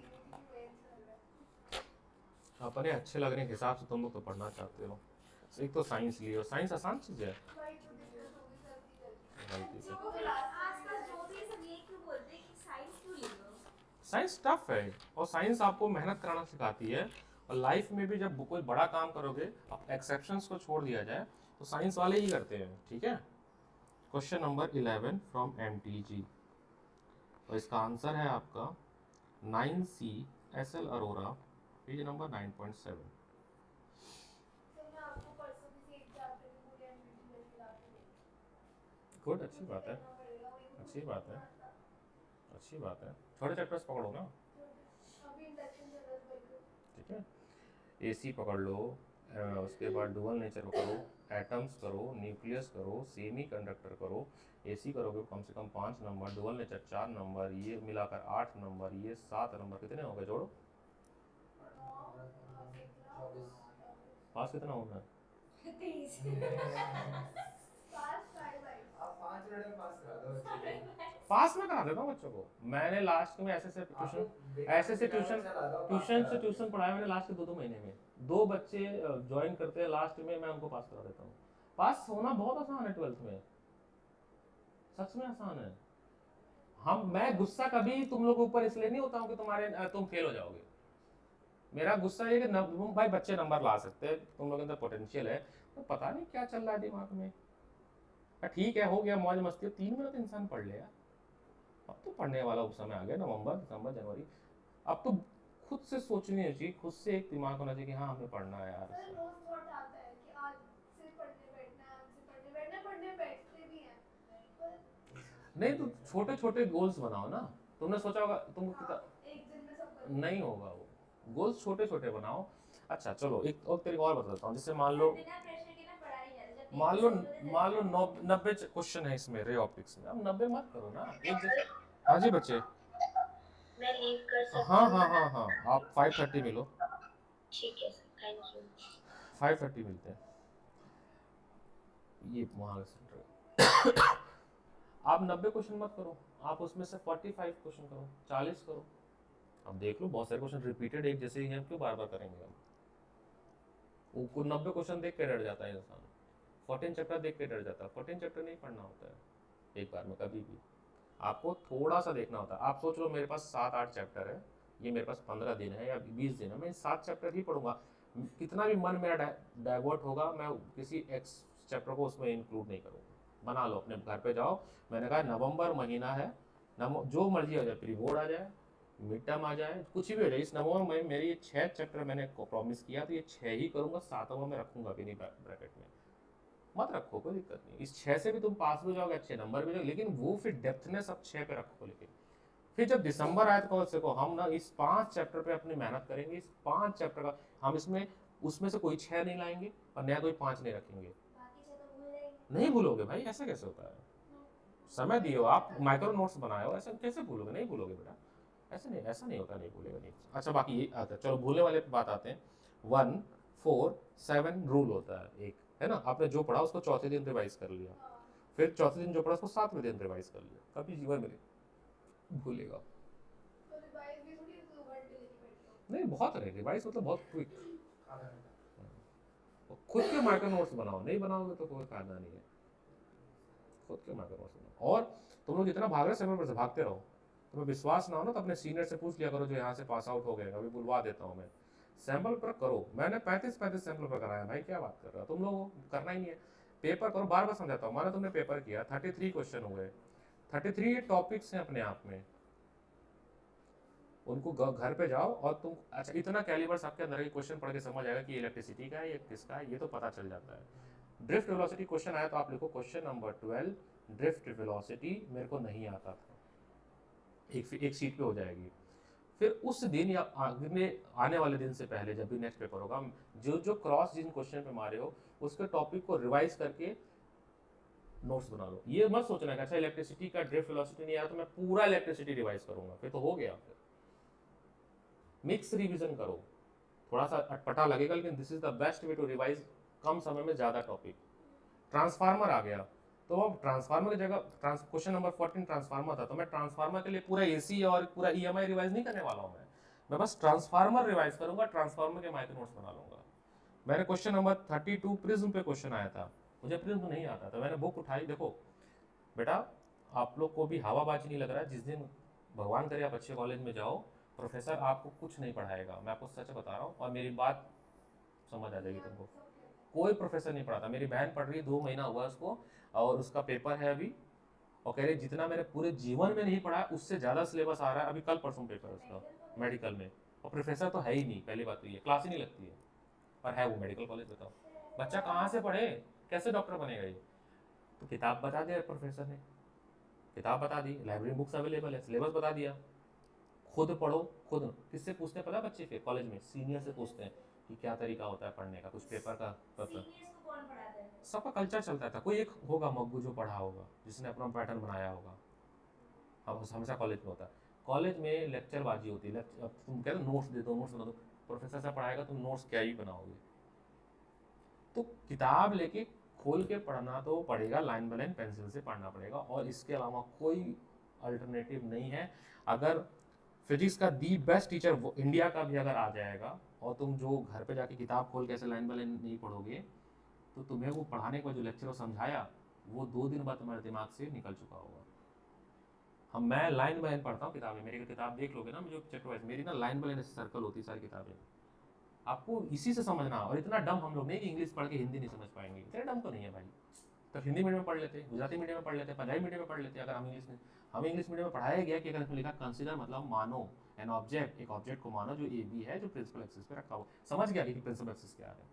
चल रहा है अपने अच्छे लगने के हिसाब से तुम लोग तो पढ़ना चाहते हो। एक तो साइंस लियो, साइंस आसान चीज है। भाई, तो दिक्कत होगी सर्दी गलती से जो भी आजकल जो भी सब ये क्यों बोलते हैं कि साइंस क्यों ले लो? साइंस टफ है, और साइंस आपको मेहनत कराना सिखाती है, और लाइफ में भी जब कोई बड़ा काम करोगे, अब एक्सेप्शंस को छोड़ दिया जाए तो साइंस वाले ही करते हैं, ठीक है। क्वेश्चन नंबर 11 फ्रॉम एमटीजी, और इसका आंसर है आपका 9C SL Arora, page number 9.7। तो मैं आपको परसों किसी एक चैप्टर की पूरी एनपीटी में ला के दूँ, गुड, अच्छी बात है, करना पड़ेगा, वही तो अच्छी मुझे बात है। नहीं आता। अच्छी बात है, थोड़े चैप्टर्स पकड़ो ना, अभी इंडक्शन चल रहा है बिल्कुल, ठीक है। एसी पकड़ लो, उसके बाद डुअल नेचर करो, एटम्स करो, न्यूक्लियस करो, सेमी कंडक्टर करो। एसी करोगे कम से कम 5 नंबर, डुअल नेचर 4 नंबर, ये मिलाकर 8 नंबर, ये 7 नंबर, कितने हो गए जोड़ो, पास कितना होना है? 23 पास बाय आप 5 मिनट में पास करा दो बच्चे को। पास में करा देता हूँ बच्चों को, मैंने लास्ट में ऐसे ट्यूशन पढ़ाया मैंने लास्ट के 2-2 महीने में, 2 बच्चे ज्वाइन करते हैं लास्ट में, मैं उनको पास करा देता हूँ। पास होना बहुत आसान है 12th में, सच में आसान है। मैं गुस्सा कभी तुम लोगों के ऊपर इसलिए नहीं होता हूँ कि तुम फेल हो जाओगे, मेरा गुस्सा ये कि भाई बच्चे नंबर ला सकते हैं, तुम लोगों के अंदर पोटेंशियल है, तो पता नहीं क्या चल रहा है दिमाग में। ठीक है, हो गया मौज मस्ती, 3 मिनट इंसान पढ़ ले यार, अब तो पढ़ने वाला समय आ गया, नवंबर दिसंबर जनवरी, अब तो खुद से सोचनी चाहिए, खुद से एक दिमाग होना चाहिए कि हाँ हमें पढ़ना है यार। सर रोज थॉट आता है कि आज से पढ़ने बैठना है, आज से पढ़ने बैठना है, पढ़ने बैठते भी हैं, पर नहीं तो छोटे छोटे गोल्स बनाओ ना, तुमने सोचा होगा तुम एक दिन में सब कर नहीं होगा, वो गोल्स छोटे छोटे बनाओ। अच्छा चलो एक और तरीका और बताता हूँ, जैसे मान लो बिना प्रेशर के ना पढ़ा नहीं जाता, जब मान लो 90 क्वेश्चन है इसमें रे ऑप्टिक्स में, अब 90 मत करो ना, एक हाँ जी बच्चे, मैं लीव कर सकती हाँ हूँ? हाँ हाँ हाँ, आप 5:30 मिलो, ठीक है सर, थैंक यू। 5:30 मिलते हैं, ये वहाँ सेंटर। आप 90 क्वेश्चन मत करो, आप उसमें से 45 क्वेश्चन करो, 40 करो। अब देख लो बहुत सारे क्वेश्चन रिपीटेड एक जैसे ही हैं, क्यों बार बार करेंगे हम? वो 90 क्वेश्चन देख के डर जाता है इंसान, 14 चैप्टर देख के डर जाता है, 14 चैप्टर नहीं पढ़ना होता है एक बार में कभी भी, आपको थोड़ा सा देखना होता है। आप सोच लो मेरे पास 7-8 चैप्टर है, ये मेरे पास 15 दिन है या 20 दिन है, मैं 7 चैप्टर ही पढ़ूंगा, कितना भी मन मेरा डाइवर्ट होगा, मैं किसी एक्स चैप्टर को उसमें इंक्लूड नहीं करूँगा। बना लो, अपने घर पे जाओ, मैंने कहा नवंबर महीना है, जो मर्जी आ जाए, प्री बोर्ड आ जाए, मिड टर्म आ जाए, कुछ भी हो जाए, इस नवंबर में मेरे ये 6 चैप्टर मैंने प्रॉमिस किया, तो ये 6 ही करूँगा, 7वां में रखूंगा भी नहीं ब्रैकेट में, मत रखो कोई दिक्कत नहीं, इस 6 से भी तुम पास भी हो जाओगे, अच्छे नंबर भी जाओगे, लेकिन वो फिर डेप्थनेस अब 6 पे रखो। लेकिन फिर जब दिसंबर आए तो से को हम ना इस 5 चैप्टर पे अपनी मेहनत करेंगे, इस 5 चैप्टर का हम इसमें उसमें से कोई 6 नहीं लाएंगे और नया कोई 5 नहीं रखेंगे। बाकी से तो भूल जाएंगे। नहीं भूलोगे भाई, ऐसे कैसे होता है? समय दियो, आप माइक्रो नोट्स बनाए हो, ऐसे कैसे भूलोगे? नहीं भूलोगे बेटा, ऐसे नहीं, ऐसा नहीं होता, नहीं भूलेगा नहीं। अच्छा बाकी ये आता, चलो भूलने वाले पे बात आते हैं। 1, 4 7 रूल होता है एक, है ना, आपने जो पढ़ा उसको चौथे दिन रिवाइज कर लिया, फिर चौथे दिन जो पढ़ा उसको 7वें दिन रिवाइज कर लिया, कभी जीवन में नहीं भूलेगा। तो रिवाइज भी थोड़ी 2 घंटे लेके बैठो। नहीं बहुत है रिवाइज, मतलब बहुत क्विक, आधा घंटा। खुद के माइक्रो नोट्स बनाओ, नहीं बनाओगे तो कोई फायदा नहीं है, खुद के माइक्रो नोट्स बनाओ। और तुम लोग जितना भाग रहे समय पर से भागते रहो, तुम्हें विश्वास ना हो ना तो अपने सीनियर से पूछ लिया करो जो यहाँ से पास आउट हो गए, अभी बुलवा देता हूँ मैं, सैंपल पर करो। मैंने 35 सैंपल पर कराया भाई, क्या बात कर रहा हो तुम लोग, करना ही नहीं है, पेपर करो। बार बार समझाता हूँ, माना तुमने पेपर किया 33 क्वेश्चन हुए, 33 टॉपिक्स हैं अपने आप में, उनको घर पे जाओ और तुम अच्छा इतना कैलिबर्स आपके अंदर के क्वेश्चन पढ़ के समझ आएगा कि इलेक्ट्रिसिटी का है ये किसका है, ये तो पता चल जाता है। ड्रिफ्ट वेलोसिटी क्वेश्चन आया तो आप लिखो क्वेश्चन नंबर 12 ड्रिफ्ट वेलोसिटी मेरे को नहीं आता था, एक सीट पे हो जाएगी। फिर उस दिन या आने वाले दिन से पहले जब भी नेक्स्ट पेपर होगा, जो जो क्रॉस जिन क्वेश्चन पे मारे हो उसके टॉपिक को रिवाइज करके नोट्स बना लो। ये मत सोचना कि अच्छा इलेक्ट्रिसिटी का ड्रिफ्ट वेलोसिटी नहीं आया तो मैं पूरा इलेक्ट्रिसिटी रिवाइज करूंगा, फिर तो हो गया। फिर मिक्स रिवीजन करो, थोड़ा सा अटपटा लगेगा लेकिन this is the best way to revise, कम समय में ज़्यादा टॉपिक। ट्रांसफार्मर आ गया तो अब ट्रांसफार्मर की जगह क्वेश्चन नंबर 14 ट्रांसफार्मर था, तो मैं ट्रांसफार्मर के लिए पूरा एसी और पूरा ईएमआई रिवाइज नहीं करने वाला हूँ, मैं बस ट्रांसफार्मर रिवाइज करूंगा, ट्रांसफार्मर के माइक्रो नोट्स बना लूंगा। मैंने क्वेश्चन नंबर 32 प्रिज्म पे क्वेश्चन आया था, मुझे प्रिज्म नहीं आता था, मैंने बुक उठाई, देखो बेटा आप लोग को भी हवाबाजी नहीं लग रहा है, जिस दिन भगवान करे आप अच्छे कॉलेज में जाओ, प्रोफेसर आपको कुछ नहीं पढ़ाएगा, मैं आपको सच बता रहा हूँ, और मेरी बात समझ आ जाएगी तुमको। कोई प्रोफेसर नहीं पढ़ाता, मेरी बहन पढ़ रही है 2 महीना हुआ उसको, और उसका पेपर है अभी, और कह रही जितना मेरे पूरे जीवन में नहीं पढ़ा उससे ज़्यादा सिलेबस आ रहा है, अभी कल परसों पेपर है उसका मेडिकल में, और प्रोफेसर तो है ही नहीं, पहली बात तो ये क्लास ही नहीं लगती है, और है वो मेडिकल कॉलेज। बताओ बच्चा कहाँ से पढ़े, कैसे डॉक्टर बनेगा ये? तो किताब बता दिया प्रोफेसर ने, किताब बता दी, लाइब्रेरी बुक्स अवेलेबल है, सिलेबस बता दिया, खुद पढ़ो। खुद किससे पूछते हैं पता है बच्चे, फिर कॉलेज में सीनियर से पूछते हैं कि क्या तरीका होता है पढ़ने का, कुछ पेपर का पेपर, सबका कल्चर चलता था, कोई एक होगा मग्गू जो पढ़ा होगा, जिसने अपना पैटर्न बनाया होगा। अब हमेशा कॉलेज में होता है, कॉलेज में लेक्चरबाजी होती है, अब तुम कह रहे नोट्स दे दो, नोट्स बना दो, प्रोफेसर साहब पढ़ाएगा तुम नोट्स क्या ही बनाओगे? तो किताब लेके खोल के पढ़ना तो पड़ेगा, लाइन बाय लाइन पेंसिल से पढ़ना पड़ेगा, और इसके अलावा कोई अल्टरनेटिव नहीं है। अगर फिजिक्स का दी बेस्ट टीचर वो इंडिया का भी अगर आ जाएगा, और तुम जो घर पे जाके किताब खोल के ऐसे लाइन बाय लाइन नहीं पढ़ोगे, तो तुम्हें वो पढ़ाने का जो लेक्चर वो समझाया वो 2 दिन बाद तुम्हारे दिमाग से निकल चुका होगा। हम मैं लाइन बाय लाइन पढ़ता हूँ किताबें, मेरी किताब देख लोगे ना, जो चैप्टर वाइज मेरी ना लाइन बाय लाइन सर्कल होती है सारी किताबें, आपको इसी से समझना। और इतना डम हम लोग नहीं कि इंग्लिश पढ़ के हिंदी नहीं समझ पाएंगे, इतने डम तो नहीं है भाई, तो हिंदी मीडियम में पढ़ लेते, गुजराती मीडियम में पढ़ लेते, पंजाबी मीडियम में पढ़ लेते। अगर हम इंग्लिश मीडियम में पढ़ाया गया कि अगर इसमें लिखा कंसीडर मतलब मानो एन ऑब्जेक्ट, एक ऑब्जेक्ट को मानो जो ए बी है, जो प्रिंसिपल एक्सिस पे रखा हो, समझ गया कि प्रिंसिपल एक्सिस क्या है।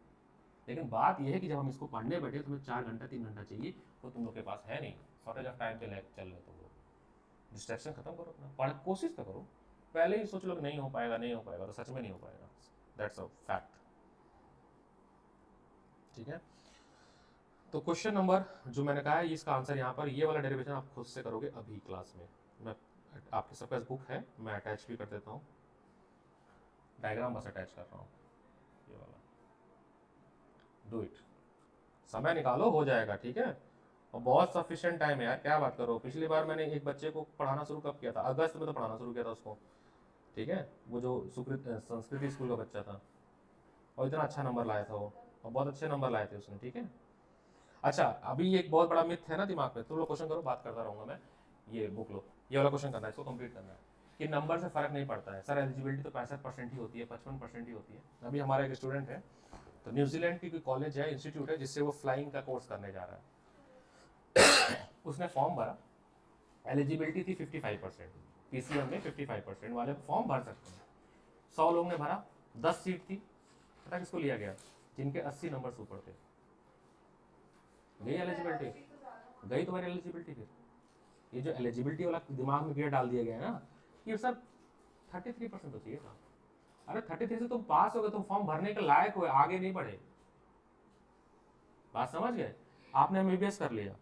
लेकिन बात यह है कि जब हम इसको पढ़ने बैठे तुम्हें 4 घंटा 3 घंटा चाहिए, तो तुम लोग के पास है नहीं, शॉर्टेज ऑफ टाइम पे चल रहे तुम लोग, डिस्ट्रैक्शन खत्म करो अपना, पढ़ कोशिश तो करो, पहले ही सोच लो कि नहीं हो पाएगा, नहीं हो पाएगा, तो सच में नहीं हो पाएगा, दैट्स अ फैक्ट। ठीक है, तो क्वेश्चन नंबर जो मैंने कहा है इसका आंसर यहाँ पर, ये वाला डेरिवेशन आप खुद से करोगे अभी क्लास में, मैं आपके सबके पास बुक है, मैं अटैच भी कर देता हूँ, डायग्राम बस अटैच कर रहा हूँ, ये वाला, डू इट, समय निकालो, हो जाएगा। ठीक है, और बहुत सफिशिएंट टाइम है यार, क्या बात करो, पिछली बार मैंने एक बच्चे को पढ़ाना शुरू कब किया था, अगस्त में तो पढ़ाना शुरू किया था उसको, ठीक है, वो जो संस्कृति स्कूल का बच्चा था, और इतना अच्छा नंबर लाया था वो, और बहुत अच्छे नंबर लाए थे उसने। ठीक है, अच्छा अभी एक बहुत बड़ा मिथ है ना दिमाग में, तुम लोग क्वेश्चन करो, बात करता रहूँगा मैं, ये बुक लो, ये वाला क्वेश्चन करना है, इसको कंप्लीट करना है कि नंबर से फ़र्क नहीं पड़ता है। सर एलिजिबिलिटी तो 65% ही होती है, 55% ही होती है। अभी हमारा एक स्टूडेंट है, तो न्यूजीलैंड की कोई कॉलेज है, इंस्टीट्यूट है, जिससे वो फ्लाइंग का कोर्स करने जा रहा है उसने फॉर्म भरा, एलिजिबिलिटी थी 55%, पीसीएम में 55% वाले फॉर्म भर सकते हैं, 100 लोग ने भरा, 10 सीट थी, पता किसको लिया गया? जिनके 80 नंबर ऊपर थे। गई एलिजिबिलिटी, गई तुम्हारी एलिजिबिलिटी। फिर ये जो एलिजिबिलिटी वाला दिमाग में गियर डाल दिया गया है ना कि सर 33% तो चाहिए था, अरे 33 से तुम पास हो गए, तुम फॉर्म भरने के लायक हो, आगे नहीं बढ़े, बात समझ गए? आपने एमबीबीएस कर लिया,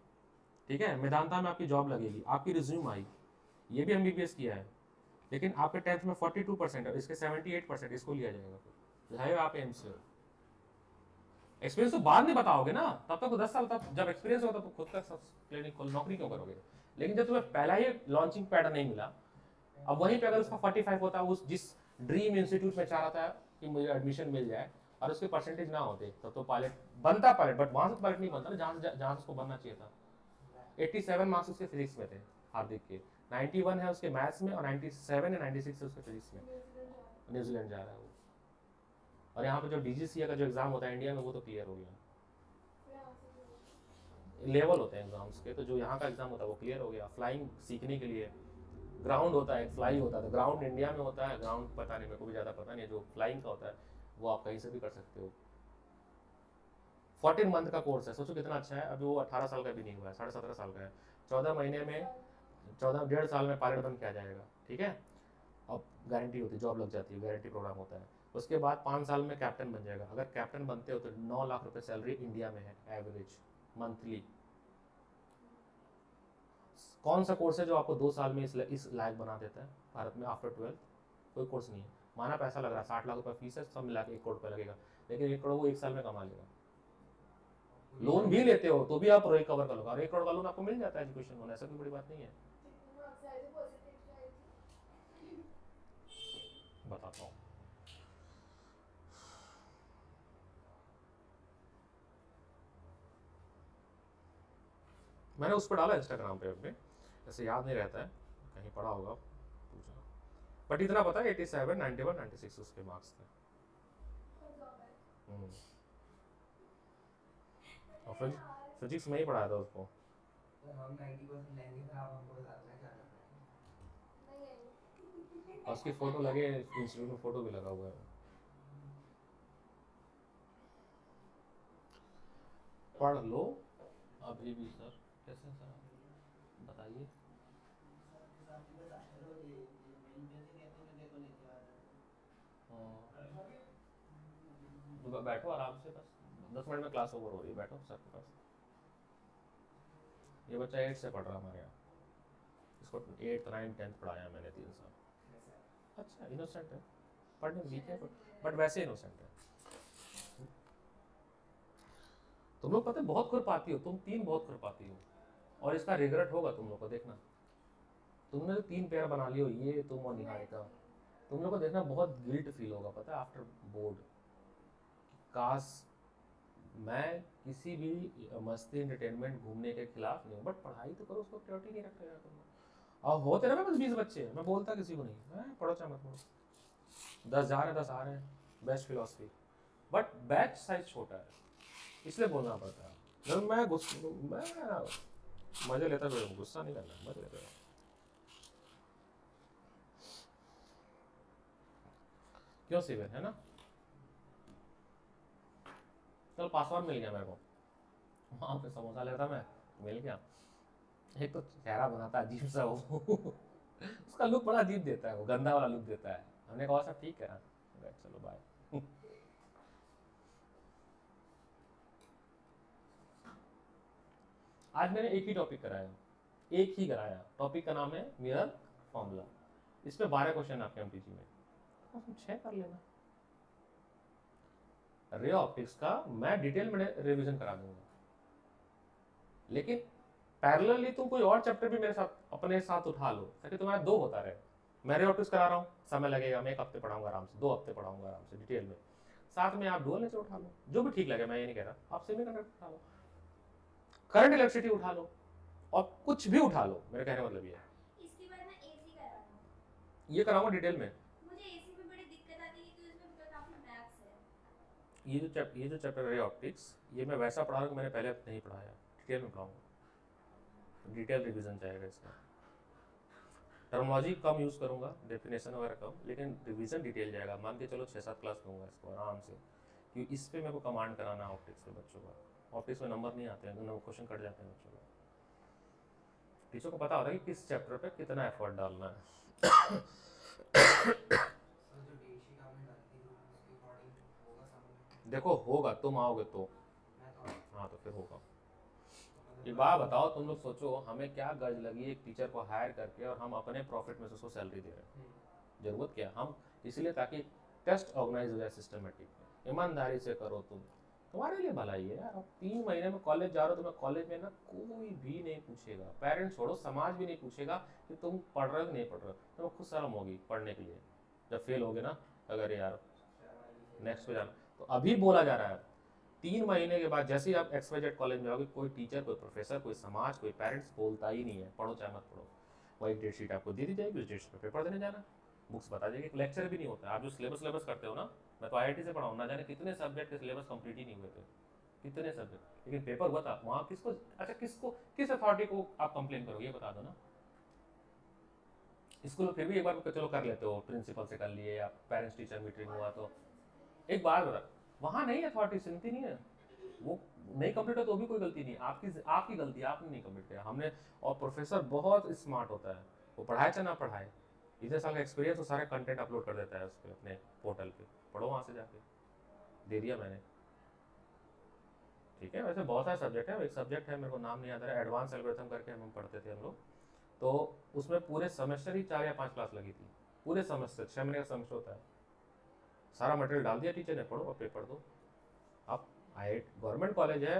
ठीक है, मेदांता में आपकी जॉब लगेगी, आपकी रिज्यूम आई, ये भी एमबीबीएस किया है, लेकिन आपके 10th में 42% है, इसके 78%, इसको लिया जाएगा, फिर है आप एम्स से, एक्सपीरियंस तो बाद में बताओगे ना, तब तक तो 10 साल, तब जब एक्सपीरियंस होगा तो खुद का क्लिनिक खोल, नौकरी क्यों करोगे? लेकिन जब तुम्हें पहला ही लॉन्चिंग पैड नहीं मिला, अब वहीं पे अगर उसका 45 होता, उस जिस ड्रीम इंस्टीट्यूट में चाह रहा था कि मुझे एडमिशन मिल जाए, और उसके परसेंटेज ना होते तो पायलट बनता, पायलट, बट वहां से पायलट नहीं बनता ना जहां से उसको बनना चाहिए था। 87 मार्क्स उसके फिजिक्स में थे हार्दिक के, 91 है उसके मैथ्स में, और 97 या 96 है उसके फिजिक्स में। न्यूजीलैंड जा रहा है वो, और यहाँ पे जो डीजीसीए का जो एग्जाम होता है इंडिया में वो तो क्लियर हो गया, लेवल होते हैं एग्जाम्स के, तो जो यहाँ का एग्जाम होता है वो क्लियर हो गया। फ्लाइंग सीखने के लिए ग्राउंड होता है, फ्लाई होता है, ग्राउंड इंडिया में होता है, ग्राउंड पता नहीं, मेरे को भी ज़्यादा पता नहीं है। जो फ्लाइंग का होता है वो आप कहीं से भी कर सकते हो। 14 मंथ का कोर्स है, सोचो कितना अच्छा है। अभी वो 18 साल का भी नहीं हुआ है, 17.5 साल का है। 14 महीने में, 14 1.5 साल में पायलट बन के आ जाएगा, ठीक है। अब गारंटी होती है, जॉब लग जाती है, गारंटी प्रोग्राम होता है। उसके बाद 5 साल में कैप्टन बन जाएगा। अगर कैप्टन बनते हो तो 9 लाख रुपए सैलरी इंडिया में है एवरेज मंथली। कौन सा कोर्स है जो आपको 2 साल में इस लायक बना देता है भारत में आफ्टर 12? कोई कोर्स नहीं है। माना पैसा लग रहा है, 60 लाख रुपए फीस है, सब मिला के 1 करोड़ रुपए लगेगा, लेकिन 1 करोड़ वो 1 साल में कमा लेगा। लोन भी लेते हो तो भी आप रिकवर कर लोगे, और 1 करोड़ का लोन आपको मिल जाता है एजुकेशन लोन, ऐसा कोई बड़ी बात नहीं है। बताता हूँ, मैंने उस पर डाला इंस्टाग्राम पे अपने, ऐसे याद नहीं रहता है, कहीं पढ़ा होगा पूछा, बट इतना पता है 87, 91, 96 उसके मार्क्स थे। और फिर फिजिक्स में ही पढ़ाया था उसको। तो हम 90% लेंगे, फिर आप हमको बता देना क्या करना है। और उसकी फोटो लगे इंस्टीट्यूट में, फोटो भी लगा हुआ है। पढ़ लो अभी भी सर, कैसे सर बताइए। बैठो आराम से, बस 10 मिनट में क्लास ओवर हो रही है, बैठो सर के पास। ये बच्चा 8 से पढ़ रहा है हमारे यहाँ, इसको 8th 9th 10th पढ़ाया मैंने 3 साल। अच्छा इनोसेंट है, पढ़ने में वीक है, बट वैसे इनोसेंट है। तुम लोग पता है बहुत खुरपाती हो, तुम 3 बहुत खुरपाती हो, और इसका रिग्रेट होगा तुम लोग को, देखना। तुमने जो 3 पेयर बना लियो, ये तुम और निहारिका, तुम लोग को देखना बहुत गिल्ट फील होगा, पता है आफ्टर बोर्ड। काश मैं किसी भी मस्ती एंटरटेनमेंट घूमने के खिलाफ नहीं हूँ, बट पढ़ाई तो करो, उसको प्रायोरिटी नहीं रखते यार तुम लोग। और होते ना, मैं बस 20 बच्चे, मैं बोलता किसी को नहीं, पढ़ो चाहे मत पढ़ो, 10 जा रहे हैं 10 आ रहे हैं, best philosophy, but batch size छोटा है इसलिए बोलना पड़ता है। जब मैं मजे लेता हूँ, गुस्सा नहीं करना, मजे लेता हूँ। क्यों सिविल है ना, चल पासवर्ड मिल गया मेरे को, वहाँ पे समोसा लेता मैं, मिल गया। एक तो चेहरा बनाता अजीब सा वो उसका लुक बड़ा अजीब देता है, वो गंदा वाला लुक देता है। हमने कहा सब ठीक है, चलो बाय। आज मैंने एक ही टॉपिक कराया, एक ही कराया, टॉपिक का नाम है मिरर फॉर्मूला। इस पे 12 क्वेश्चन आपके एमटीजी में, 6 कर लेना। रे ऑप्टिक्स का मैं डिटेल में रिवीजन करा दूंगा, लेकिन पैरेलली तुम कोई और चैप्टर भी मेरे साथ अपने साथ उठा लो, ताकि तुम्हारा 2 होता रहे। मैं रे ऑप्टिक्स करा रहा हूँ, समय लगेगा, मैं 1 हफ्ते पढ़ाऊंगा आराम से, 2 हफ्ते पढ़ाऊंगा आराम से डिटेल में, साथ में आप डुअल नेचर उठा लो, जो भी ठीक लगे, मैं ये नहीं कह रहा। आप सेमीकंडक्टर उठा लो, करंट इलेक्ट्रिसिटी उठा लो, और कुछ भी उठा लो, मेरे कहने मतलब ये है। इसके बाद मैं एसी कराना, ये कराऊंगा डिटेल में। मुझे एसी में बड़ी दिक्कत आती है क्योंकि इसमें काफी मैथ्स है। ये जो चैप्टर रे ऑप्टिक्स, ये मैं वैसा पढ़ा रहा हूँ, मैंने पहले नहीं पढ़ाया, डिटेल में पढ़ाऊंगा, डिटेल रिवीजन चाहेगा इसका। टर्मोलॉजी कम यूज़ करूंगा, डेफिनेशन वगैरह कम, लेकिन रिवीजन डिटेल जाएगा। मान के चलो 6-7 क्लास दूंगा इसको आराम से, क्योंकि इस पे मेरे को कमांड कराना है ऑप्टिक्स पे बच्चों का। ऑप्टिक्स में नंबर नहीं आते हैं, क्वेश्चन कट जाते हैं बच्चों का। टीचर को पता होता है कि किस चैप्टर पे कितना एफर्ट डालना है। सर जो डेट शीट आपने डाली थी उसके अकॉर्डिंग होगा सामने? देखो होगा, तुम आओगे तो, मैं तो हाँ तो फिर होगा। एक बात बताओ, तुम लोग सोचो हमें क्या गर्ज लगी एक टीचर को हायर करके और हम अपने प्रॉफिट में से उसको सैलरी दे रहे हैं। जरूरत क्या, हम इसलिए ताकि टेस्ट ऑर्गेनाइज हो जाए सिस्टमेटिक, ईमानदारी से करो तुम, तुम्हारे लिए भलाई है यार। अब 3 महीने में कॉलेज जा रहे हो, तुम्हें कॉलेज में ना कोई भी नहीं पूछेगा, पेरेंट्स छोड़ो समाज भी नहीं पूछेगा कि तुम पढ़ रहे हो कि नहीं पढ़ रहे हो। तुम्हें खुद शर्म होगी पढ़ने के लिए, जब फेल होगे ना, अगर यार नेक्स्ट पे जाना। तो अभी बोला जा रहा है 3 महीने के बाद जैसे ही आप XYZ कॉलेज में आओगे, कोई टीचर, कोई प्रोफेसर, कोई समाज, कोई पेरेंट्स बोलता ही नहीं है पढ़ो चाहे मत पढ़ो। वही डेट शीट आपको दे दी जाएगी, उस डेट शीट पे पेपर देने जाना, बुक्स बता देगी, लेक्चर भी नहीं होता है। आप जो सिलेबस करते हो ना, मैं तो IIT से पढ़ा हूँ, ना जाने कितने सब्जेक्ट के सिलेबस कंप्लीट ही नहीं हुए थे, कितने सब्जेक्ट, लेकिन पेपर हुआ था वहाँ। किसको, अच्छा किसको, किस अथॉरिटी को आप कंप्लेन करोगे ये बता दो ना। स्कूल फिर भी एक बार चलो कर लेते हो, प्रिंसिपल से कर लिए या पेरेंट्स टीचर मीटिंग हुआ तो एक बार हो रहा, वहाँ नहीं अथॉरिटी सुनती नहीं है, वो नहीं कंप्लीट हो तो भी कोई गलती नहीं, आपकी गलती है, आपने नहीं कंप्लीट किया, हमने। और प्रोफेसर बहुत स्मार्ट होता है, वो पढ़ाए चाहे ना पढ़ाए, इतने साल का एक्सपीरियंस, वो सारे कंटेंट अपलोड कर देता है उस पर, अपने पोर्टल पे, पढ़ो वहाँ से जाके, दे दिया मैंने। ठीक है, वैसे बहुत सारे सब्जेक्ट है, एक सब्जेक्ट है मेरे को नाम नहीं याद आ रहा है, एडवांस एल्गोरिथम करके हम पढ़ते थे हम लोग, तो उसमें पूरे सेमेस्टर ही 4 या 5 क्लास लगी थी, पूरे सेमेस्टर 6 महीने का सेमेस्टर होता है, सारा मटेरियल डाल दिया टीचर ने, पढ़ो और पेपर दो। आप गवर्नमेंट कॉलेज है,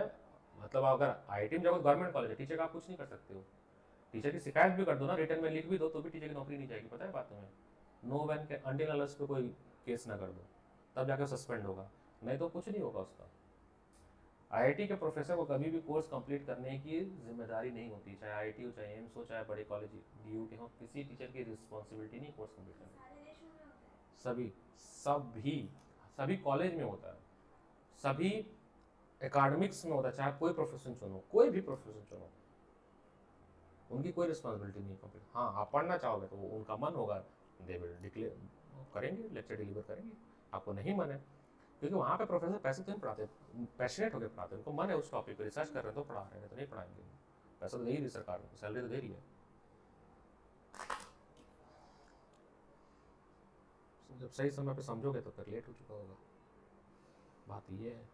मतलब अगर IIT में जब गवर्नमेंट कॉलेज है, टीचर का आप कुछ नहीं कर सकते हो, टीचर की शिकायत भी कर दो ना, रिटर्न में लिख भी दो तो भी टीचर की नौकरी नहीं जाएगी, पता है बात तुम्हें। नो बैन के अंटिल अनलेस पे कोई केस ना कर दो, तब जाकर सस्पेंड होगा, नहीं तो कुछ नहीं होगा उसका। IIT के प्रोफेसर को कभी भी कोर्स कंप्लीट करने की जिम्मेदारी नहीं होती, चाहे IIT हो, चाहे एम्स हो, चाहे बड़े कॉलेज DU के हो, किसी टीचर की रिस्पॉन्सिबिलिटी नहीं कोर्स कंप्लीट करने। सारे देशों में होता है। सभी कॉलेज में होता है, सभी एकेडमिक्स में होता है, चाहे कोई प्रोफेशन चुनो, कोई भी प्रोफेशन चुनो, उनकी कोई रिस्पॉन्सिबिलिटी नहीं कंप्लीट। हाँ, आप पढ़ना चाहोगे तो उनका मन होगा, दे विल डिक्लेयर करेंगे, लेक्चर डिलीवर करेंगे, आपको नहीं मन है, क्योंकि वहाँ पे प्रोफेसर पैसे तो नहीं पढ़ाते, पैशनेट होकर पढ़ाते हैं, उनको मन है उस टॉपिक पे रिसर्च कर रहे हैं तो पढ़ा रहे हैं, तो नहीं पढ़ाएंगे, पैसा तो दे ही रही सरकार, सैलरी तो दे रही है। जब सही समय पे समझोगे तो फिर लेट हो चुका होगा, बात ये है।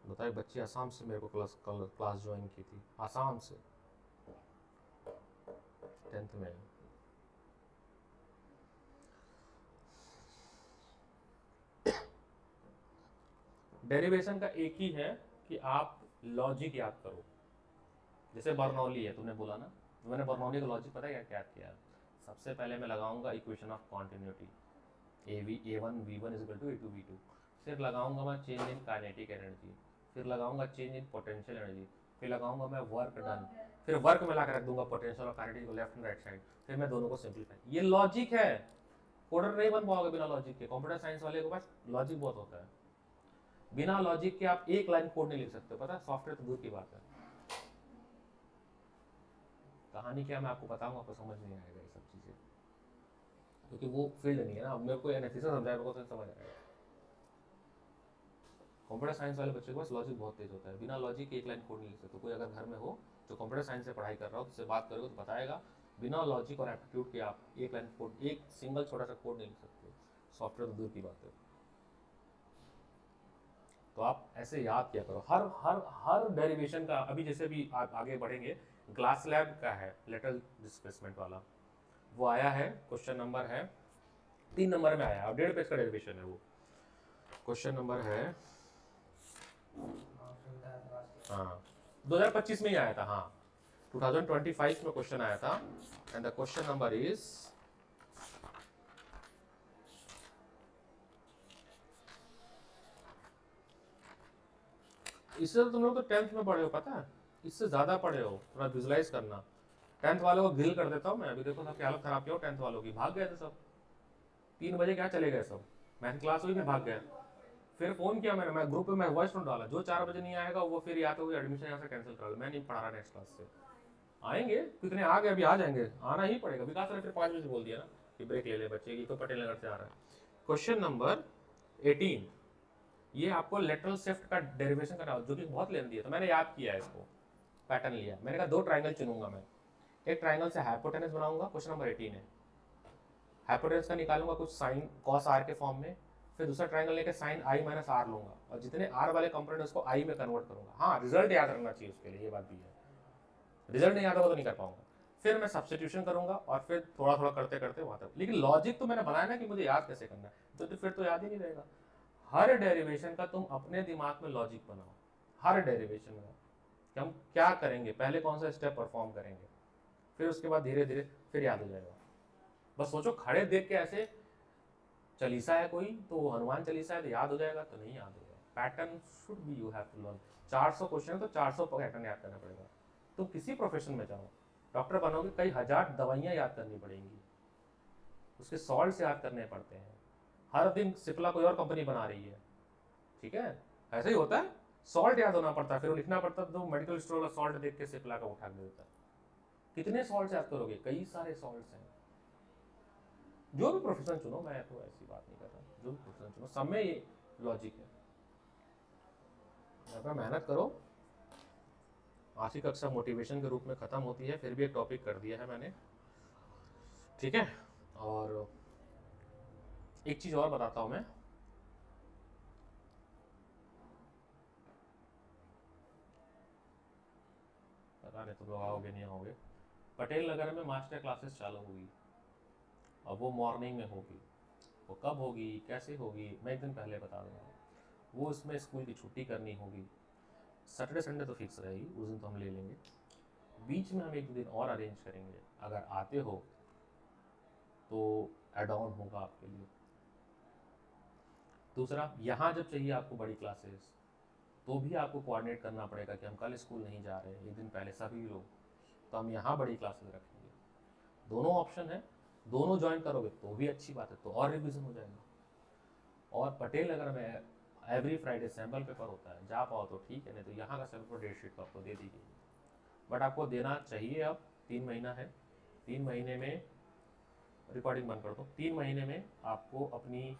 बताइए, बच्ची आसाम से मेरे को क्लास ज्वाइन की थी, आसाम से 10th में। डेरिवेशन का एक ही है कि आप लॉजिक याद करो, जैसे बर्नौली है, तुमने बोला ना, मैंने बर्नौली का लॉजिक पता है क्या क्या किया। सबसे पहले मैं लगाऊंगा equation of continuity, A1 V1 = A2 V2, फिर लगाऊंगा मैं चेंज इन काइनेटिक एनर्जी, फिर लगाऊंगा चेंज इन पोटेंशियल एनर्जी, फिर लगाऊंगा मैं वर्क डन, फिर वर्क में ला कर रख दूंगा पोटेंशियल और काइनेटिक को लेफ्ट एंड राइट साइड, फिर मैं दोनों को सिंपलीफाई। ये लॉजिक है, कोडर नहीं बन पाओगे बिना लॉजिक के। कंप्यूटर साइंस वाले के पास लॉजिक बहुत होता है, बिना लॉजिक के आप एक लाइन कोड नहीं लिख सकते, पता है, सॉफ्टवेयर तो दूर की बात है। कहानी क्या मैं आपको बताऊंगा, आपको समझ नहीं आएगा ये सब चीज़ें, क्योंकि वो फील्ड नहीं है ना। मेरे को एनालिसिस समझाया, मेरे को तो समझ आएगा। कंप्यूटर साइंस वाले बच्चे के पास लॉजिक बहुत तेज होता है, बिना लॉजिक के एक लाइन कोड नहीं लिख सकते। कोई अगर घर में हो जो कंप्यूटर साइंस से पढ़ाई कर रहा हो, उससे बात करोगे तो बताएगा, बिना लॉजिक और एप्टीट्यूड के आप एक लाइन कोड, एक सिंगल छोटा सा कोड नहीं लिख सकते, सॉफ्टवेयर तो दूर की बात है। तो आप ऐसे याद किया करो, हर हर हर डेरिवेशन का। अभी जैसे भी आप आगे बढ़ेंगे, ग्लास स्लैब का है लेटरल डिस्प्लेसमेंट वाला, वो आया है, क्वेश्चन नंबर है 3 नंबर में आया, अब 1.5 पेज का डेरिवेशन है वो। क्वेश्चन नंबर है, हाँ 2025 में ही आया था, हाँ 2025 में क्वेश्चन आया था, and the question number is, इससे तो तुम लोग तो 10th में पढ़े हो, पता है, इससे ज्यादा पढ़े हो, थोड़ा विजुलाइज करना। 10th वालों को गिल कर देता हूँ मैं, अभी देखो सबकी हालत खराब किया हो 10th वालों की, भाग गए थे सब, 3 बजे क्या चले गए सब, मैथ क्लास हुई फिर भाग गए। फिर फोन किया मैंने, मैं ग्रुप में मैं वॉइस नोट डाला, जो 4 बजे नहीं आएगा वो फिर या तो वो एडमिशन यहाँ से कैंसिल कर लो, मैं नहीं पढ़ा रहा नेक्स्ट क्लास से। आएंगे कितने आ गए, अभी आ जाएंगे, आना ही पड़ेगा। विकास ने फिर 5 बजे बोल दिया ना कि ब्रेक ले ले बच्चे की, कोई पटेल नगर से आ रहा है। क्वेश्चन नंबर 18, ये आपको लेटरल शिफ्ट का डेरिवेशन करना हो, जो कि बहुत लेंथी है, तो मैंने याद किया है इसको, पैटर्न लिया, मैंने कहा 2 ट्राइंगल चुनूंगा मैं, एक ट्राइंगल से हाइपोटेनस बनाऊंगा, क्वेश्चन नंबर 18 है, हाइपोटेनस का निकालूंगा कुछ साइन कॉस आर के फॉर्म में, फिर दूसरा ट्राइंगल लेके साइन आई माइनस आर लूंगा, और जितने आर वाले कंपोनेंट उसको आई में कन्वर्ट करूंगा। हाँ, रिजल्ट याद रखना चाहिए उसके लिए, ये बात भी है, रिजल्ट नहीं याद होगा तो नहीं कर पाऊंगा। फिर मैं सब्स्टिट्यूशन करूंगा और फिर थोड़ा थोड़ा करते करते वहां तक। लेकिन लॉजिक तो मैंने बनाया ना कि मुझे याद कैसे करना है, तो फिर तो याद ही नहीं रहेगा। हर डेरिवेशन का तुम अपने दिमाग में लॉजिक बनाओ, हर डेरिवेशन का कि हम क्या करेंगे, पहले कौन सा स्टेप परफॉर्म करेंगे, फिर उसके बाद धीरे धीरे फिर याद हो जाएगा। बस सोचो खड़े देख के ऐसे चालीसा है कोई तो हनुमान चालीसा है तो याद हो जाएगा, तो नहीं याद होगा। Pattern should be, you have to learn. 400 question है तो 400 पैटर्न याद करना पड़ेगा। तुम किसी प्रोफेशन में जाओ, डॉक्टर बनोगे, कई हजार दवाइयाँ याद करनी पड़ेंगी, उसके सॉल्ट याद करने पड़ते हैं। हर दिन सिप्ला कोई और कंपनी बना रही है, ठीक है, ऐसा ही होता है। सॉल्ट याद होना पड़ता है, फिर वो लिखना पड़ता है, तो मेडिकल स्टोर का सॉल्ट देख के सिप्ला का उठा के देता है। कितने सॉल्ट याद करोगे, कई सारे सॉल्ट हैं। जो भी प्रोफेशन चुनो, मैं तो ऐसी बात नहीं कर रहा, जो भी प्रोफेशन चुनो सब में ये लॉजिक है। अगर मेहनत करो। आज की कक्षा मोटिवेशन के रूप में खत्म होती है, फिर भी एक टॉपिक कर दिया है मैंने, ठीक है। और एक चीज और बताता हूं मैं, पता नहीं तुम लोग आओगे नहीं आओगे। पटेल नगर में मास्टर क्लासेस चालू होगी, अब वो मॉर्निंग में होगी। वो कब होगी, कैसे होगी, मैं एक दिन पहले बता दूंगा। वो इसमें स्कूल की छुट्टी करनी होगी, सैटरडे संडे तो फिक्स रहेगी, उस दिन तो हम ले लेंगे। बीच में हम एक दो दिन और अरेंज करेंगे, अगर आते हो तो एड ऑन होगा आपके लिए। दूसरा, यहाँ जब चाहिए आपको बड़ी क्लासेस, तो भी आपको कोऑर्डिनेट करना पड़ेगा कि हम कल स्कूल नहीं जा रहे हैं, एक दिन पहले सभी लोग, तो हम यहाँ बड़ी क्लासेस रखेंगे। दोनों ऑप्शन है, दोनों ज्वाइन करोगे तो भी अच्छी बात है, तो और रिविजन हो जाएगा। और पटेल नगर में एवरी फ्राइडे सैम्पल पेपर होता है, जा पाओ तो ठीक है, नहीं तो यहाँ का सैम्पल डेट शीट तो आपको दे दी गई, बट आपको देना चाहिए। अब 3 महीना है, 3 महीने में, रिकॉर्डिंग बंद कर दो, 3 महीने में आपको अपनी